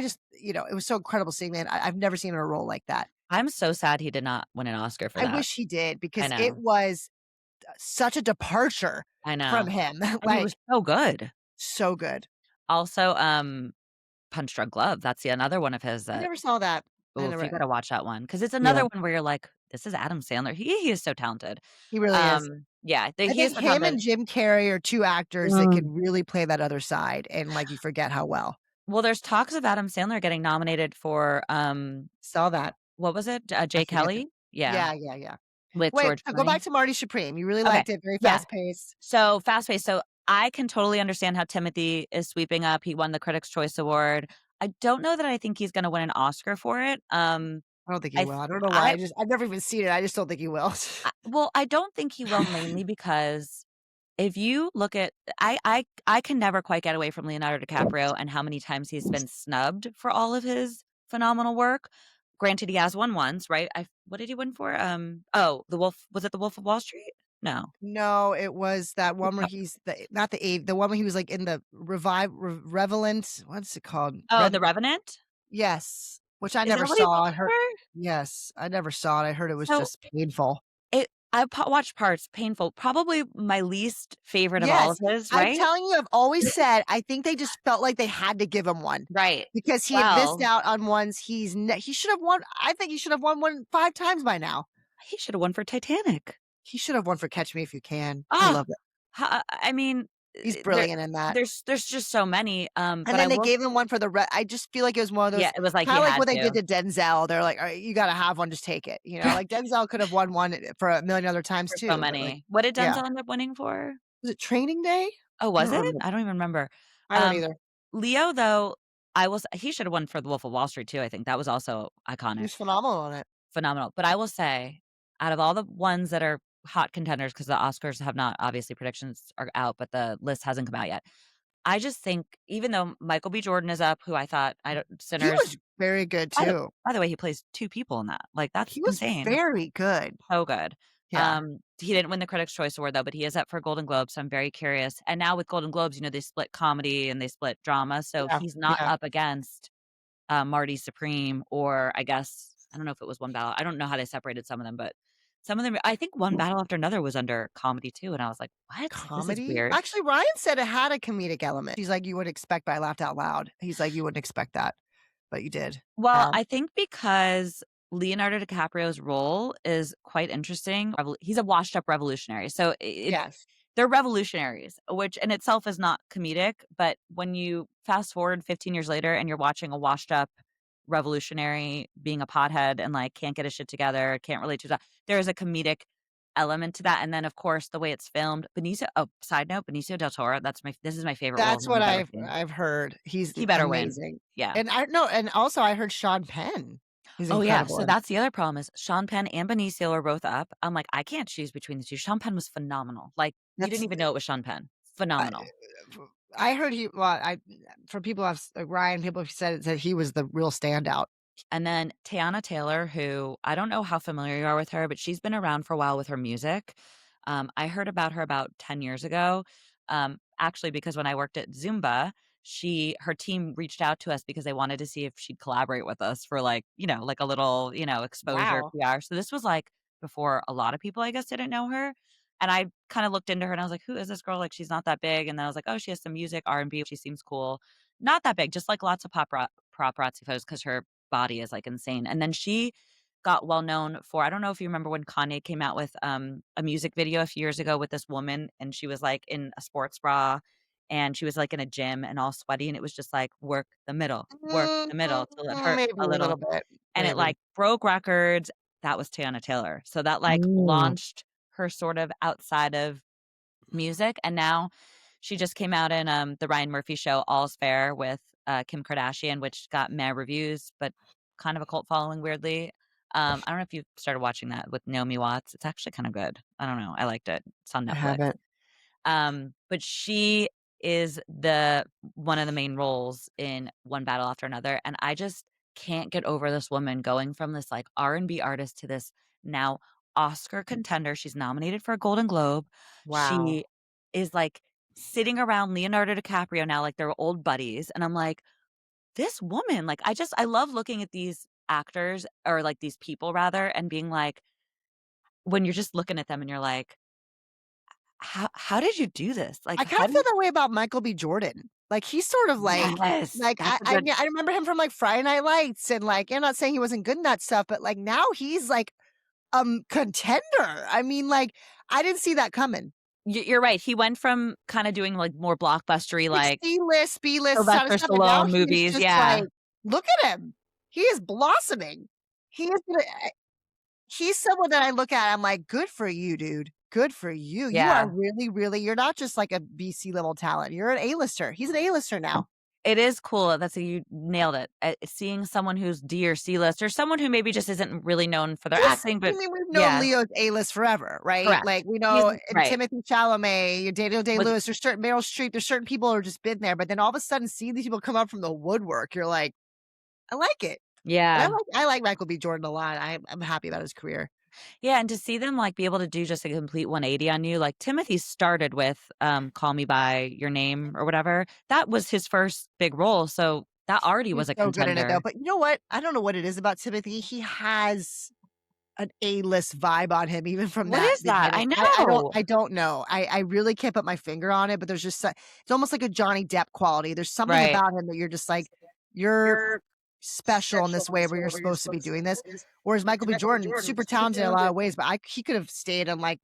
just it was so incredible seeing that. I've never seen him in a role like that. I'm so sad he did not win an Oscar for I that. wish he did I because it know, was such a departure I from know, him, and he was like, so good. so good. Also, Punch Drunk Love, that's the another one of his I that never saw that. I oof, you never gotta watch that one because it's Yeah, another one where you're like, "This is Adam Sandler." He is so talented. he really is. Yeah, I he is think so him talented. and Jim Carrey are 2 actors that could Mm. really play that other side, and, like, you forget how well. Well, there's talks of Adam Sandler getting nominated for, Saw that. what was it? I Jay forget the Kelly? Yeah, Yeah, yeah, yeah. with Wait, George so go back Clooney. to Marty Supreme. You really Okay, liked it, very yeah. fast-paced. So, fast-paced, so I can totally understand how Timothy is sweeping up. He won the Critics' Choice Award. I don't know that I think he's gonna win an Oscar for it. I don't think he I will. th I don't know why. I I've never even seen it. I just don't think he will. well, I don't think he will mainly because if you look at I can never quite get away from Leonardo DiCaprio and how many times he's been snubbed for all of his phenomenal work. Granted, he has won once, right? I What did he win for? Oh, The Wolf was it The Wolf of Wall Street? No. No, it was that one where he's not the one where he was, like, in the Revenant what's it called? Oh, The Revenant? Yes, which I Is never that what he won saw. I heard for? Yes, I never saw it. I heard it was So just painful. I watched parts, painful. Probably my least favorite of all of Yes. his, I'm right? telling you, I've always said, I think they just felt like they had to give him one Right. because he had missed Well, out on ones he should have won. I think he should have won one 5 times by now. he should have won for Titanic. He should have won for Catch Me If You Can. I Ah, love it. I mean, He's there brilliant in that. there's just so many, And but I then they will gave him one for the I just feel like it was one of yeah, those it was like he kinda like had what they did to. to Denzel. They're like, "Alright, you gotta have one, just take it." You know, like Denzel could have won one for a million other times For so too, but like many. What did yeah. Denzel end up winning for? Was it Training Day? Oh, I was don't it? remember. I don't even remember. I don't Um, either. Leo, though, he should have won for The Wolf of Wall Street too, I think. That was also He iconic, was phenomenal on it. phenomenal. But I will say, out of all the ones that are hot contenders, because the Oscars have not obviously predictions are out, but the list hasn't come out yet. I just think even though Michael B. Jordan is up, who I thought I don't He Sinners was very good by the too. by the way, he plays 2 people in that. Like, that's He was insane. very good. So good. Yeah. He didn't win the Critics' Choice Award, though, but he is up for Golden Globe, so I'm very curious. And now with Golden Globes, they split comedy and they split drama, so Yeah. he's not Yeah. up against, Marty Supreme or I guess I don't know if it was One Battle I don't know how they separated some of them, but some of them I think One Battle After Another was under comedy too, and I was like, "What? This is Comedy? weird." Actually, Ryan said it had a comedic element. He's like, "You wouldn't expect," but I laughed out loud. He's like, "You wouldn't expect that, but you did." Well, Um, I think because Leonardo DiCaprio's role is quite interesting. He's a washed up revolutionary. So yes. they're revolutionaries, which in itself is not comedic. But when you fast forward 15 years later and you're watching a washed up revolutionary being a pothead and like can't get his shit together, can't relate to that, there is a comedic element to that. And then, of course, the way it's filmed. Side note, Benicio del Toro. This is my favorite role of That's him what I've ever seen. I've heard. He's He better win. amazing. Yeah. And I no, and also I heard Sean Penn is Oh, yeah, incredible so in it. that's the other problem is Sean Penn and Benicio are both up. I'm like, I can't choose between the 2. Sean Penn was phenomenal. Like, you didn't That's even know it was Sean Penn. I Phenomenal. I heard I for people have like Ryan, people have said he was the real standout. And then Teyana Taylor, who I don't know how familiar you are with her, but she's been around for a while with her music. I heard about her about 10 years ago, actually, because when I worked at Zumba, her team reached out to us because they wanted to see if she'd collaborate with us for like, like a little, exposure Wow. PR. So this was like before a lot of people, I guess, didn't know her. And I kind of looked into her and I was like, who is this girl? Like, she's not that big. And then I was like, oh, she has some music, R&B. She seems cool. Not that big, just like lots of paparazzi photos because her body is like insane. And then she got well known for I don't know if you remember when Kanye came out with a music video a few years ago with this woman and she was like in a sports bra and she was like in a gym and all sweaty and it was just like work the middle till it hurt Maybe a a little little bit, and it maybe. like broke records. That was Teyana Taylor. So that like Mm. launched her sort of outside of music, and now she just came out in, the Ryan Murphy show, All's Fair with, Kim Kardashian, which got meh reviews, but kind of a cult following weirdly. I don't know if you started watching that with Naomi Watts. It's actually kinda good. I don't know. I liked it. It's on I Netflix. haven't. But she is the one of the main roles in One Battle After Another, and I just can't get over this woman going from this, like, R&B artist to this now Oscar contender. She's nominated for a Golden Globe. Wow. She is, like, sitting around Leonardo DiCaprio now like they're old buddies, and I'm like, "This woman," like, I love looking at these actors or, like, these people rather and being like when you're just looking at them and you're like, "How did you do this? Like, I kind how of do feel you" that way about Michael B. Jordan. Like, he's sort of Yes, like, that's a good I remember him from, like, Friday Night Lights and, like, I'm not saying he wasn't good in that stuff, but, like, now he's, like, contender. I mean, like, I didn't see that coming. you're right, he went from kinda doing, like, more blockbustery, Like, like, C-list, B-list kinda Sylvester stuff, and now Stallone he's movies, just yeah. like, look at him. He is blossoming. He is gonna he's someone that I look at, I'm like, "Good for you, dude. Good for you. You are Yeah. really, really you're not just like a BC level talent. You're an A-lister." He's an A-lister now. It is cool, you nailed it, seeing someone who's D or C-list or someone who maybe just isn't really known for their Just acting, I but mean, we've known yeah, Leo's A-list forever, right? correct. Like, we He's know right. Timothée Chalamet, Daniel Was Day-Lewis, there's certain Meryl Streep, there's certain people who are just been there, but then all of a sudden seeing these people come up from the woodwork, you're like, "I like it." And yeah. I like Michael B. Jordan a lot. I'm happy about his career. Yeah, and to see them, like, be able to do just a complete 180 on you, like, Timothy started with, Call Me By Your Name or whatever. That was his first big role, so that already He's was a so good in it, though, contender. but you know what? I don't know what it is about Timothy. He has an A-list vibe on him even from What that is that? beginning. I I don't know. I don't know. I really can't put my finger on it, but there's just it's almost like a Johnny Depp quality. There's something Right. about him that you're just like, "You're special in this way where you're supposed to be doing this." Whereas Michael B. Jordan, super talented in a lot of ways, but he could have stayed on like,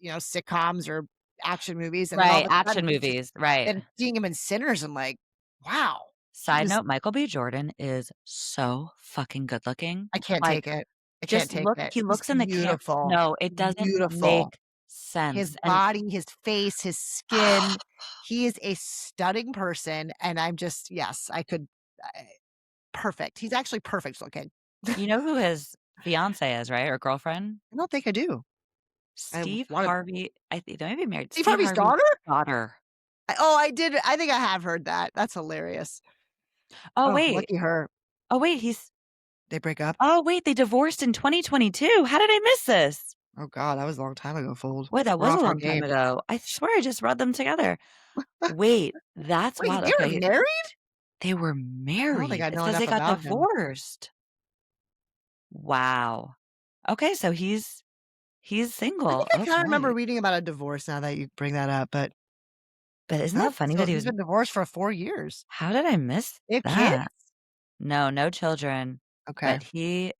sitcoms or action movies, and then all Right, of a sudden action movies, right. then seeing him in Sinners, I'm like, "Wow." He Side was note, Michael B. Jordan is so fucking good looking. I can't Like, take it. I can't just take look it. he He's looks in the beautiful. no, it doesn't Beautiful. make His sense, and body, his face, his skin. He is a stunning person, and I'm just yes, I could perfect. He's actually perfect looking. you know who his fiancée is, right, or girlfriend? I don't think I do. I Steve wanna Harvey, I think they might be married. Steve Steve Harvey's Harvey's daughter? daughter. I did I think I have heard that. That's hilarious. Oh, Oh, wait. lucky her. Oh, wait, he's They break up? oh, wait, they divorced in 2022. How did I miss this? Oh god, that was a long time ago, fold. Wait, that We're was a off our long time game. ago. I swear I just read them together. Wait, that's Wait, wild. they were Okay, married? they were I don't think married. I It know says enough they got about him. divorced. Wow. Okay, so he's I think single. I kinda remember Okay. reading about a divorce now that you bring that up, but But isn't I that don't think funny so. that he He's was been divorced for 4 years. how did I miss They have kids? that? No, no children, Okay. but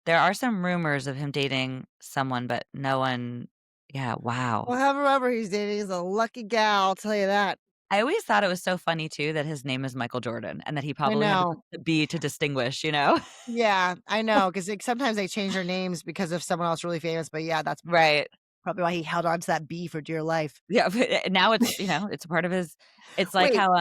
there are some rumors of him dating someone, but no one yeah, wow. Well, whoever he's dating is a lucky gal, I'll tell you that. I always thought it was so funny too that his name is Michael Jordan and that he I probably had to put know. the B to distinguish, you know? Yeah, I know, 'cause, like, sometimes they change their names because of someone else really famous, but yeah, that's Right. probably why he held on to that B for dear life. Yeah, but, now it's, it's a part of his it's like Wait, how,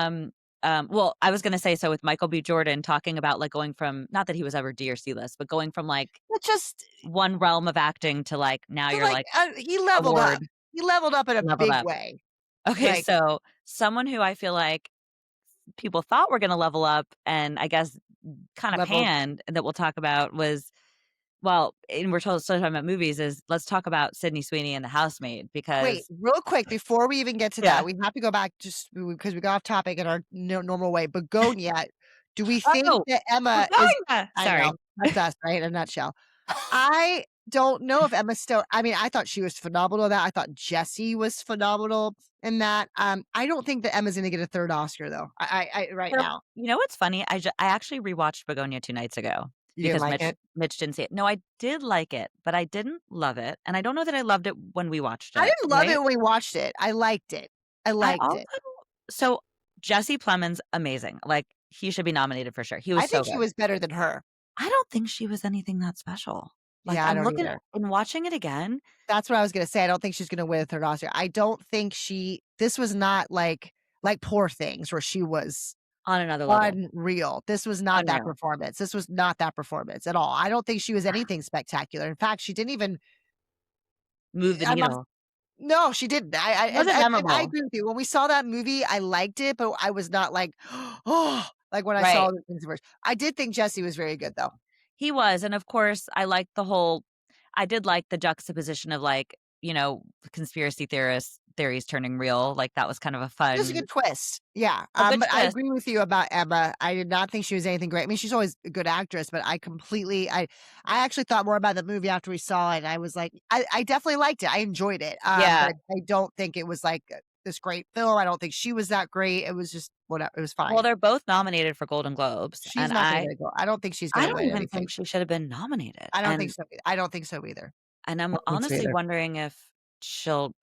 well, I was gonna say, so with Michael B. Jordan talking about, like, going from not that he was ever D or C list, but going from, like, but just one realm of acting to, like, now to, you're, like, like, he leveled up. award He leveled up in a leveled big up. way. Okay, Like, so someone who I feel like people thought were gonna level up and I guess kinda leveled panned that we'll talk about was well, and we're still talking about movies is let's talk about Sydney Sweeney and The Housemaid wait, because real quick before we even get to that, yeah. we have to go back just because we got off topic in our normal way. Begonia, do we think Oh, that we're Emma is going there. I know, Sorry. that's us, right, in a nutshell. I don't know if Emma Stone I mean, I thought she was phenomenal in that. I thought Jessie was phenomenal in that. I don't think that Emma's gonna get a 3rd Oscar though. I right So, now. you know what's funny? I actually rewatched Begonia 2 nights ago You didn't because like Mitch it? Mitch didn't see it. No, I did like it, but I didn't love it, and I don't know that I loved it when we watched I it, didn't love it right? when we watched it. I liked it. I I liked also it. so Jesse Plemons, amazing, like, he should be nominated for sure. He I was so think he good. was better than her. I don't think she was anything that special. Like, Yeah, I I'm don't looking either. and watching it again That's what I was gonna say. I don't think she's gonna win a 3rd Oscar. I don't think this was not like Poor Things where she was on another level. unreal. This was not that Unreal. performance. This was not that performance at all. I don't think she was anything spectacular. In fact, she didn't even Move the I'm not needle. no, she didn't. It wasn't And I memorable. agree with you. When we saw that movie, I liked it, but I was not like, "Oh," like when I Right. saw the things first. I did think Jessie was very good though. He was, and of course, I did like the juxtaposition of, like, conspiracy theories turning real, like, that was kind of It was a good twist. Yeah. a good But I twist. agree with you about Emma. I did not think she was anything great. I mean, she's always a good actress, but I actually thought more about the movie after we saw it. I was like, I definitely liked it. I enjoyed it. Yeah. But I don't think it was like this great film. I don't think she was that great. It was just whatever. It was Well, fine. they're both nominated for Golden Globes, She's and not gonna get a go. I don't think she's I gonna don't win even anything. think she should have been nominated, I don't think so. I don't think so either. and I I'm don't think so honestly either. wondering if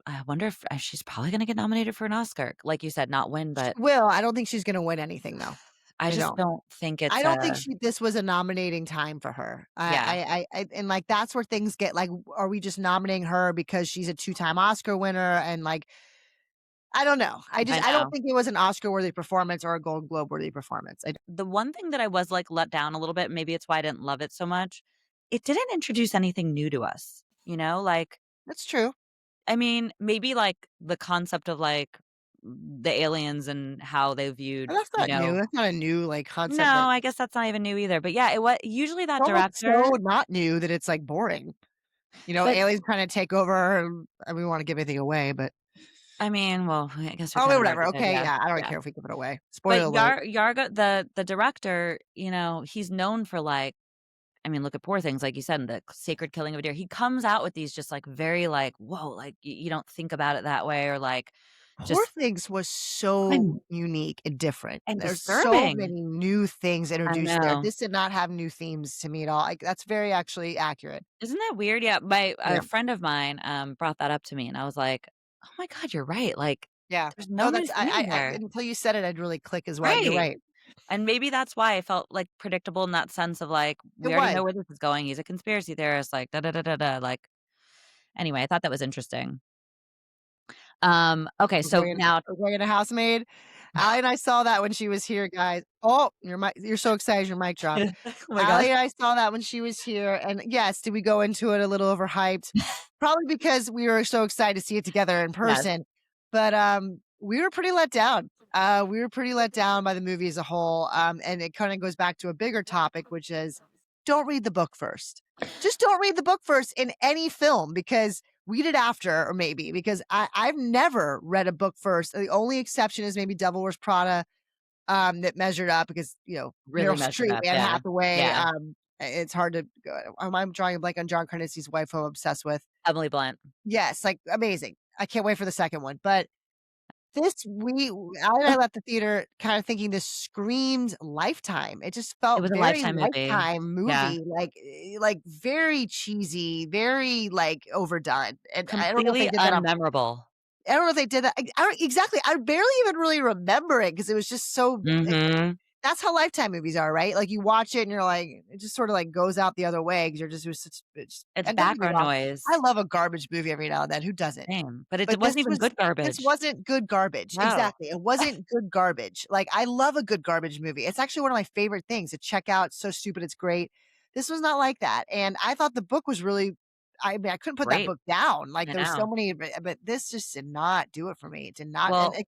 I wonder if she's probably gonna get nominated for an Oscar, like you said, not win, She but will. I don't think she's gonna win anything though. I I just don't. don't think I it's don't think a this was a nominating time for her. yeah, And like that's where things get like, are we just nominating her because she's a 2-time Oscar winner? And like, I don't know. I I don't know. think it was an Oscar worthy performance or a Golden Globe worthy performance. The one thing that I was, like, let down a little bit, maybe it's why I didn't love it so much, it didn't introduce anything new to us, like, That's true. I mean, maybe, like, the concept of, like, the aliens and how they But viewed, that's not new. That's not a new like no, concept that I guess that's not even new either, but yeah, it was usually it's that almost so director not new that it's like boring. but, Aliens trying to take over. And we want to give anything away, but I mean, well, I guess we oh, kinda whatever. already did, Okay, yeah, yeah. I don't yeah. care if we give it away. But Spoiler alert. Yargo the director, he's known for, like, I mean, look at Poor Things, like you said, the sacred killing of a deer. He comes out with these just, like, very, like, "Whoa," like, you don't think about it that way or, like, Poor just Things was so and unique and different. and There's so disturbing. many new things I introduced there. know. This did not have new themes to me at all. Like, that's very actually accurate. Isn't that weird? Yeah, my a Yeah. friend of mine, brought that up to me, and I was like, "Oh my god, you're right." Like, Yeah. there's no No, new that's theme I there. until you said it, I'd really click as well. You're Right. right. And maybe that's why I felt, like, predictable in that sense of, like, It we already was. know where this is going. He's a conspiracy theorist, like, da da da da da, like anyway, I thought that was interesting. Okay, so now We're going to Housemaid. Allie and I saw that when she was here, guys. Oh, you're so excited your mic dropped. oh my god. Allie and I saw that when she was here, and yes, did we go into it a little overhyped? Probably because we were so excited to see it together in Yes. person, but, we were pretty let down. We were pretty let down by the movie as a whole, and it kinda goes back to a bigger topic, which is don't read the book first. Just don't read the book first in any film because read it after or maybe because I've never read a book first. The only exception is maybe Devil Wears Prada, that measured up because, Really Meryl measured Streep, up, Anne yeah. Hathaway, Yeah. it's hard to go I'm drawing a blank on John Carnesi's wife who I'm obsessed with. Emily Blunt. Yes, like, amazing. I can't wait for the second one, but this we Allie and I left the theater kinda thinking this screamed Lifetime. It just It felt was a very Lifetime movie. Lifetime Yeah. movie, like, very cheesy, very, like, overdone, and I don't know if they Completely did that on unmemorable. I don't know if they did that I don't exactly, I barely even really remember it because it was just so Mhm. that's how Lifetime movies are, right? Like, you watch it and you're like it just sorta, like, goes out the other way because 'cause you're just it was such it's It's and don't get me background wrong, I noise. love a garbage movie every now and then, who doesn't? Same, but it But wasn't even good this garbage. wasn't good garbage. No. Exactly, it wasn't good garbage. Like, I love a good garbage movie. It's actually one of my favorite things to check out, it's so stupid, it's great. This was not like that, and I thought the book was really I mean, I couldn't put that Great. book down, like, I there was so know. many but this just did not do it for me. It did not and Well, it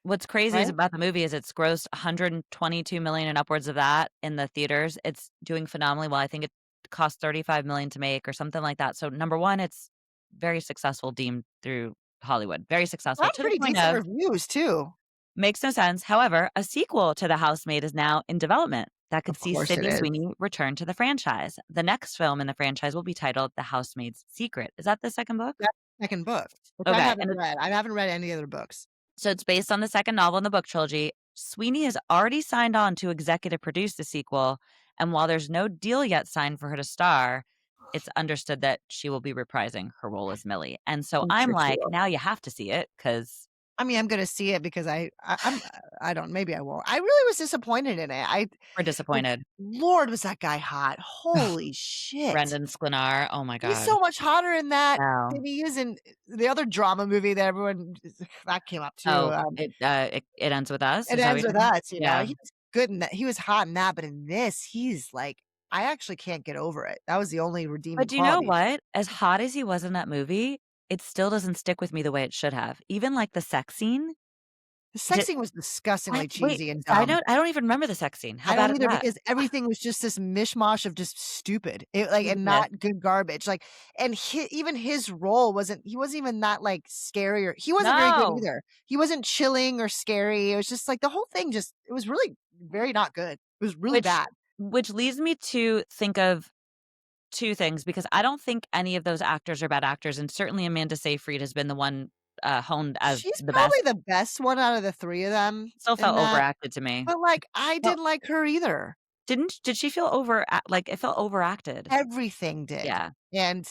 what's crazy is right? about the movie is it's grossed 122,000,000 and upwards of that in the theaters. It's doing phenomenally well. I think it cost 35,000,000 to make or something like that. So number 1, it's very successful deemed through Hollywood. Very successful Got to the pretty point decent of reviews too. makes no sense. However, a sequel to The Housemaid is now in development that could Of see course it Sydney is. Sweeney return to the franchise. The next film in the franchise will be titled The Housemaid's Secret. Is that the second book? That 2nd book, which I Okay, haven't and read. I haven't read any other books. so it's based on the second novel in the book trilogy. Sweeney has already signed on to executive produce the sequel, and while there's no deal yet signed for her to star, it's understood that she will be reprising her role as Millie. And so I'm I'm sure she like, will. now you have to see it because I mean, I'm gonna see it because I don't maybe I won't. I really was disappointed in it. I we're like, disappointed. Lord, was that guy hot. Ugh, Holy shit. Brendan Sklenar, oh my He's god. so much hotter in that Wow. than he is in the other drama movie that everyone that came up too. Oh, it ends with us? It Is that what Ends you're With talking about? Us, Yeah. he was good in that. He was hot in that, but in this, he's like I actually can't get over it. That was the only But redeeming do you know quality. what? As hot as he was in that movie, it still doesn't stick with me the way it should have. Even, like, the sex scene, The sex scene was I disgustingly wait, cheesy and side dumb. note, I don't even remember the sex scene. How I bad don't is either that? because everything was just this mishmash of just stupid. It like and Stupidness. not good garbage. Like and even his role he wasn't even that like scary or he wasn't very good No. either. He wasn't chilling or scary. It was just like the whole thing just it was really very not good. It was really Which bad. which leads me to think of 2 things because I don't think any of those actors are bad actors, and certainly Amanda Seyfried has been the one, honed as She's the best. probably the best one out of the 3 of them Still in felt that, overacted to me. but like I Well, didn't like her either. did she feel like, it felt overacted. Everything did. Yeah. And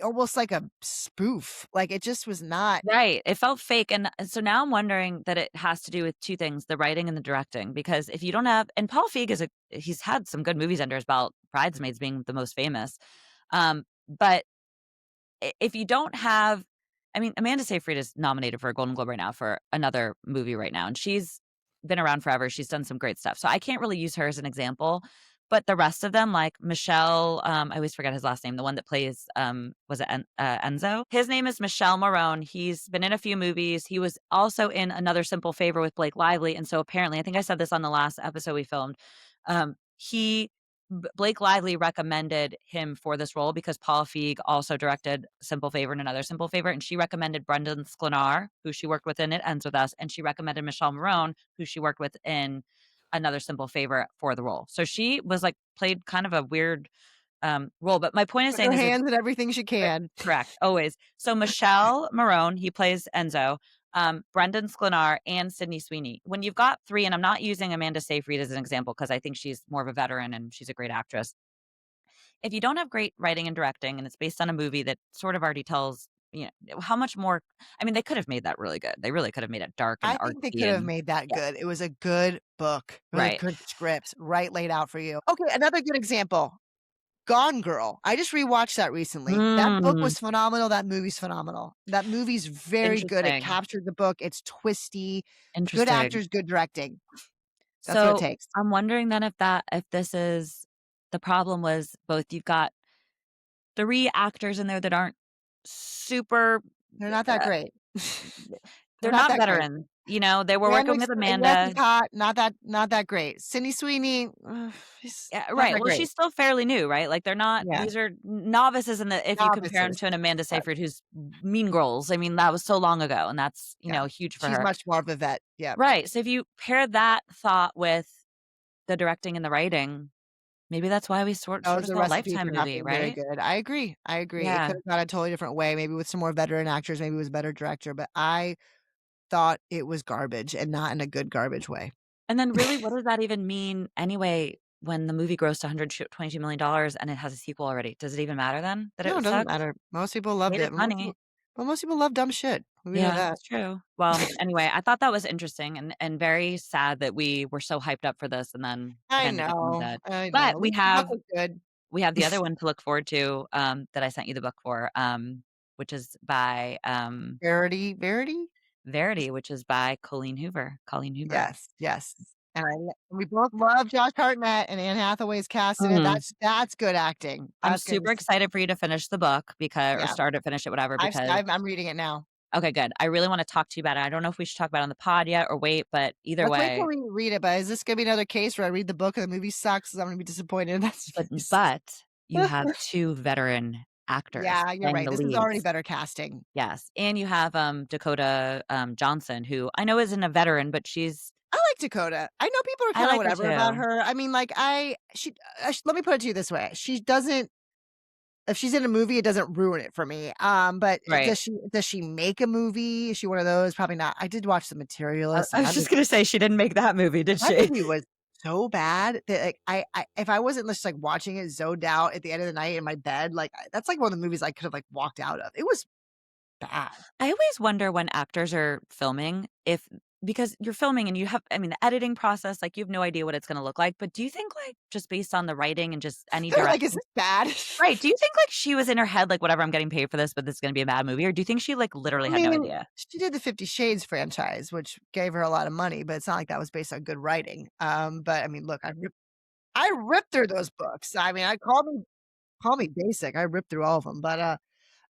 almost like a spoof. Like it just was not Right, it felt fake, and so now I'm wondering that it has to do with 2 things, the writing and the directing, because if you don't have and Paul Feig he's had some good movies under his belt, Bridesmaids being the most famous, but if you don't have I mean, Amanda Seyfried is nominated for a Golden Globe right now for another movie right now, and she's been around forever, she's done some great stuff, so I can't really use her as an example, but the rest of them, like Michelle, I always forget his last name, the one that plays, was it Enzo? His name is Michelle Morone, he's been in a few movies, he was also in Another Simple Favor with Blake Lively, and so apparently, I think I said this on the last episode we filmed, he Blake Lively recommended him for this role because Paul Feig also directed Simple Favor and Another Simple Favor, and she recommended Brendan Sklenar, who she worked with in It Ends With Us, and she recommended Michelle Morone, who she worked with in another simple favor for the role. So she was like played kind of a weird role. But my point is Put saying her is hands in everything she Right, can. correct, always. So Michelle Marone, he plays Enzo, Brendan Sklenar, and Sydney Sweeney. When you've got 3, and I'm not using Amanda Seyfried as an example because I think she's more of a veteran and she's a great actress. If you don't have great writing and directing and it's based on a movie that sort of already tells, how much more. I mean, they could have made that really good. They really could have made it dark and I think they artsy could have and made that yeah, good. It was a good book, with a right. good script, right laid out for you. Okay, another good example, Gone Girl. I just rewatched that recently. That book Mm, was phenomenal, that movie's phenomenal. That movie's very good, it interesting, captured the book, it's twisty, good interesting. actors, good directing. That's what it So, takes. I'm wondering then if this is the problem was both you've got 3 actors in there that aren't super They're not that uh, great. They're they're not not that great. veteran, they were working Randwick's with yes, he's Amanda. hot, not that great. Sydney Sweeney, he's Yeah, not right, that well, great. she's still fairly new, right? Like, they're not Yeah, these are novices in the if you compare them novices. to an Amanda Right, Seyfried who's Mean Girls, I mean, that was so long ago, and that's, yeah. huge for She's her. much more of a vet, yeah. Right, so if you pair that thought with the directing and the writing, maybe that's why we That sort was of the saw a recipe Lifetime for not movie, being very right? good. I agree. It Yeah, could've gone a totally different way, maybe with some more veteran actors, maybe it was a better director, but I thought it was garbage and not in a good garbage way. and then really, what does that even mean anyway when the movie grossed $122 million and it has a sequel already? Does it even matter then that No, it it doesn't sucks? matter. Most people loved Made it, its money. but most people love dumb shit. We know Yeah, that. it's true. Well, anyway, I thought that was interesting and very sad that we were so hyped up for this and then it ended up being dead. I know. But At least the book was good. we have the other one to look forward to, that I sent you the book for, which is by, Verity? Verity, which is by Colleen Hoover. Yes, yes. And we both love Josh Hartnett and Anne Hathaway's cast in it. Mhm. That's good acting. I'm That's good. super excited for you to finish the book because or Yeah. start it, finish it, whatever, because I'm reading it now. okay, good. I really wanna talk to you about it. I don't know if we should talk about it on the pod yet or wait, but either Let's wait till way, we read it, but is this gonna be another case where I read the book and the movie sucks? 'Cause I'm gonna be disappointed in that but space. but you have 2 veteran actors Yeah, you're playing right. the This is already leads. better casting. Yes, and you have, Dakota, Johnson, who I know isn't a veteran, but I like Dakota. I know people are I kinda like her whatever about too. her. I mean, like, let me put it to you this way. She doesn't if she's in a movie, it doesn't ruin it for me. But Right. does she make a movie? Is she one of those? Probably not. I did watch The Materialist, I and was just gonna say she didn't make that movie, did that she? movie was so bad that, like, I if I wasn't just, like, watching it zoned out at the end of the night in my bed, like, that's, like, one of the movies I could have, like, walked out of. It was bad. I always wonder when actors are filming if because you're filming and you have I mean, the editing process, like, you have no idea what it's gonna look like, but do you think, like, just based on the writing and just any They're like, "Is direction this bad?" right, do you think, like, she was in her head, like, "Whatever, I'm getting paid for this, but this is gonna be a bad movie," or do you think she, like, literally I had no mean, idea? she did the 50 Shades franchise, which gave her a lot of money, but it's not like that was based on good writing. But I mean, look, I ripped through those books. I mean, I call me basic. I ripped through all of them, but,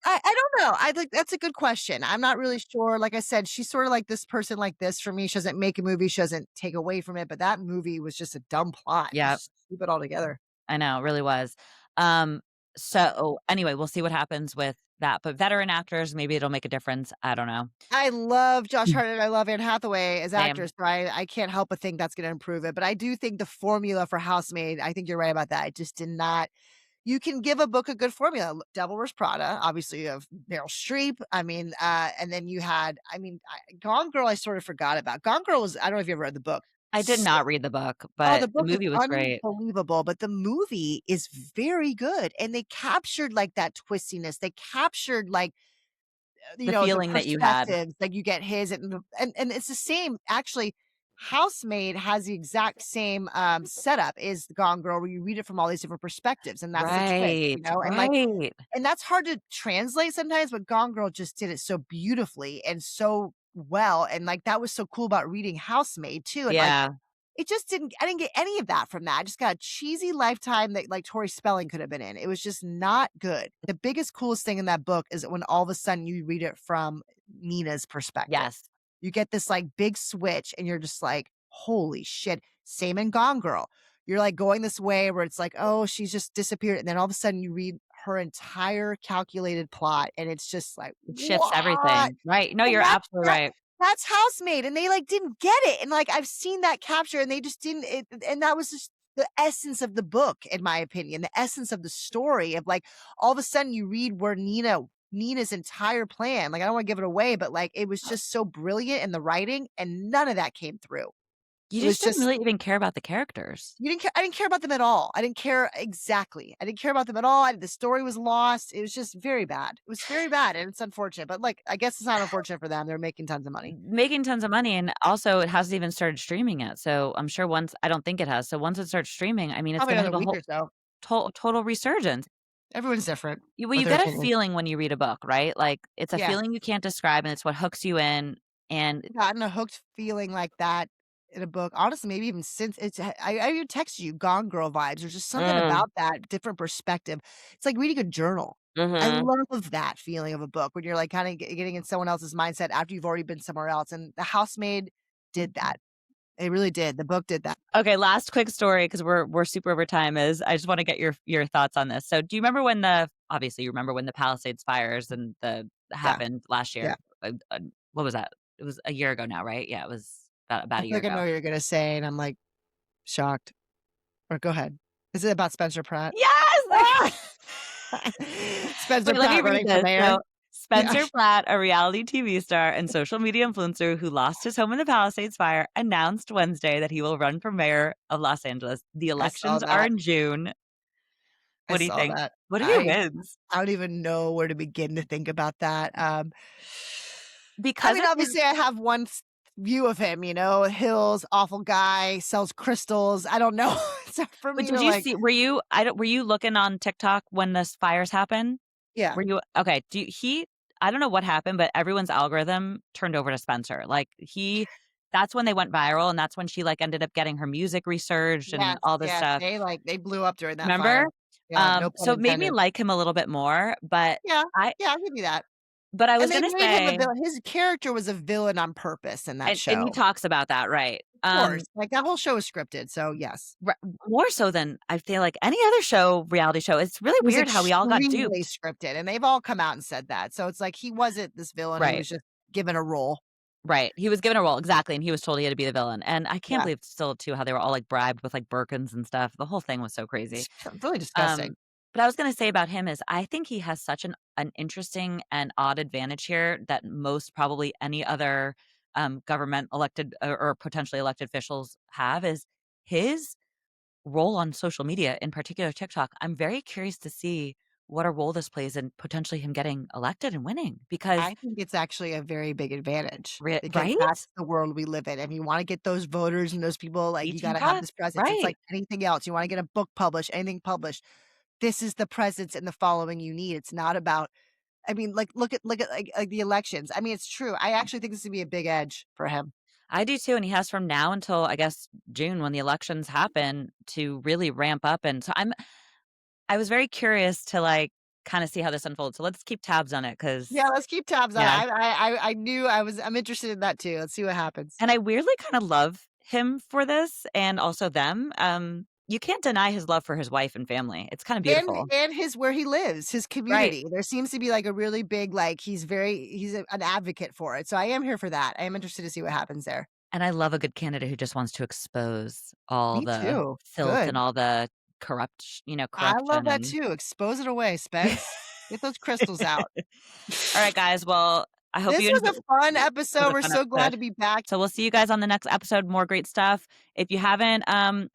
I don't know. I think that's a good question. I'm not really sure. Like I said, she's sort of like this person like this for me. She doesn't make a movie, she doesn't take away from it, but that movie was just a dumb plot. It was Yeah. just stupid altogether. I know, it really was. Um, so anyway, we'll see what happens with that, but veteran actors, maybe it'll make a difference, I don't know. I love Josh Mm. Hartnett, I love Anne Hathaway as Same. actors, so I can't help but think that's gonna improve it, but I do think the formula for Housemaid, I think you're right about that. It just did not you can give a book a good formula. Devil Wears Prada, obviously, you have Meryl Streep. I mean, and then you had, Gone Girl. I sort of forgot about. Gone Girl was. I don't know if you ever read the book. I did not read the book, Oh, but the the book is movie was great. unbelievable, but the movie is very good, and they captured, like, that twistiness. They captured, like, The the feeling that you had. perspectives, like, you get his and it's the same actually, Housemaid has the exact same, setup as The Gone Girl, where you read it from all these different perspectives, and that's the trick, Right, and, like right. and that's hard to translate sometimes, but Gone Girl just did it so beautifully and so well, and, like, that was so cool about reading Housemaid too, and, like, Yeah, it just didn't I didn't get any of that from that. I just got a cheesy Lifetime that, like, Tori Spelling could have been in. It was just not good. The biggest, coolest thing in that book is when all of a sudden you read it from Nina's perspective. yes. You get this, like, big switch, and you're just like, "Holy shit." Same in Gone Girl. You're, like, going this way where it's like, "Oh, she's just disappeared," and then all of a sudden you read her entire calculated plot, and it's just like, It shifts "What?" everything. Right, no, And you're absolutely right. That's Housemaid, and they, like, didn't get it, and, like, I've seen that capture, and they just didn't it and that was just the essence of the book, in my opinion, the essence of the story of, like, all of a sudden you read where Nina's entire plan, like, I don't wanna give it away, but, like, it was just so brilliant in the writing, and none of that came through. You It was just didn't just really even care about the characters. I didn't care about them at all. I didn't care exactly. I didn't care about them at all. The story was lost. It was just very bad. It was very bad, and it's unfortunate, but, like, I guess it's not unfortunate for them. They're making tons of money. Making tons of money, and also it hasn't even started streaming yet, so I'm sure once I don't think it has, so once it starts streaming, I mean, it's Probably gonna another have a week whole or so. total resurgence. Everyone's different Well, with you their get a opinion. feeling when you read a book, right? Like, it's a Yeah. feeling you can't describe, and it's what hooks you in, and Gotten a hooked feeling like that in a book. Honestly, maybe even since I even texted you Gone Girl vibes. There's just something mm, about that different perspective. It's like reading a journal. I mhm. love that feeling of a book when you're like kind of getting in someone else's mindset after you've already been somewhere else. And The Housemaid did that. It really did. The book did that. Okay, last quick story because we're super over time is I just wanna get your thoughts on this. So, do you remember when the obviously, you remember when the Palisades fires and the Yeah. happened last Yeah. year? What was that? It was a year ago now, right? Yeah, it was about I a feel year like I know ago. what you're gonna say, and I'm like shocked. Or go ahead. Is it about Spencer Pratt? Yes! Ah! Spencer Wait, let me Pratt read running for this. mayor? So, Yeah. Spencer Pratt, a reality TV star and social media influencer who lost his home in the Palisades fire, announced Wednesday that he will run for mayor of Los Angeles. The I saw elections are that. in June. I What do you saw think? that. What are your wins? I don't even know where to begin to think about that. I Because mean, of his obviously, I have one view of him, Hills, awful guy, sells crystals. I don't know. So for but me did to you like, see were you looking on TikTok when this fires happened? yeah, Were you okay, I don't know what happened, but everyone's algorithm turned over to Spencer. Like, that's when they went viral, and that's when she, like, ended up getting her music resurged and yes, all this yes, stuff. they blew up during that Remember? fire. Yeah, no pun So it made me intended. like him a little bit more, Yeah, I yeah, I'll give you that. I And was they gonna made him a say villain. His character was a villain on purpose in that and he show. talks about that, right. Of course, like that whole show is scripted. So yes. R more so than I feel like any other show, reality show. It's really It was weird how we all got extremely duped. scripted, and they've all come out and said that. So it's like he wasn't this villain, he Right. was just given a role. Right, he was given a role, exactly, and he was told he had to be the villain, and I can't Yeah, believe still too how they were all, like, bribed with, like, Birkins and stuff. The whole thing was so crazy. it's really Um, disgusting. but I was gonna say about him is I think he has such an interesting and odd advantage here that most probably any other, government elected or potentially elected officials have is his role on social media, in particular TikTok. I'm very curious to see what a role this plays in potentially him getting elected and winning because I think it's actually a very big advantage because right? that's the world we live in. If you wanna get those voters and those people, like, you 18 gotta have plus, this presence. It's right. like anything else. You wanna get a book published, anything published. This is the presence and the following you need. It's not about I mean, like, look at, like, the elections. I mean, it's true. I actually think this would be a big edge for him. I do too, and he has from now until, I guess, June when the elections happen to really ramp up, and so I was very curious to, like, kinda see how this unfolds, so let's keep tabs on it because Yeah, let's keep tabs on it. yeah, I knew I'm interested in that too. Let's see what happens. and I weirdly kinda love him for this and also them, you can't deny his love for his wife and family, it's kinda beautiful. And his where he lives, his Right, community. There seems to be, like, a really big, like, an advocate for it. So I am here for that. I am interested to see what happens there. and I love a good candidate who just wants to expose all Me the too. filth and Good. all the I love corruption that and too. Expose it away, Spence. Get those crystals out. Alright, guys, well, I hope This you was enjoy a fun was episode. a We're fun so glad episode. to be back. So we'll see you guys on the next episode, more great stuff. If you haven't,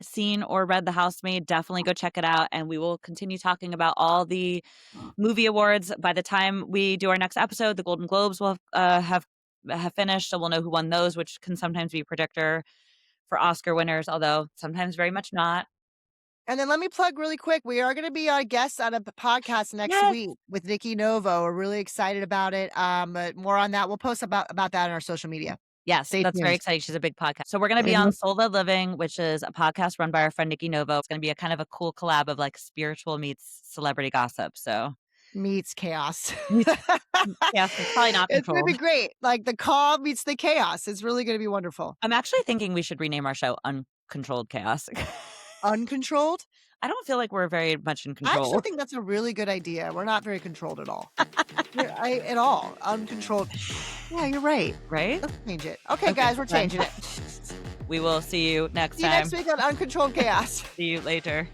seen or read The Housemaid, definitely go check it out, and we will continue talking about all the movie awards. By the time we do our next episode, the Golden Globes will, have finished, so we'll know who won those, which can sometimes be a predictor for Oscar winners, although sometimes very much not. And then let me plug really quick. We are going to be a guest on a podcast next Yes! week with Nikki Novo. We're really excited about it. But more on that. We'll post about that on our social media. Yes, Stay that's very tuned. exciting. She's a big podcast. So we're gonna be on Mhm. Soul the Living, which is a podcast run by our friend Nikki Novo. It's gonna be a kind of a cool collab of, like, spiritual meets celebrity gossip, so Meets chaos. meets chaos is probably not It's going to be controlled. great. Like the calm meets the chaos. It's really going to be wonderful. I'm actually thinking we should rename our show Uncontrolled Chaos. Uncontrolled? I don't feel like we're very much in I actually control. think that's a really good idea. We're not very controlled at all. At all. Uncontrolled. Yeah, you're right. Right? Let's change it. Okay, Okay, guys, we're fine. changing it. We will see you next See you time. next week on Uncontrolled Chaos. See you later.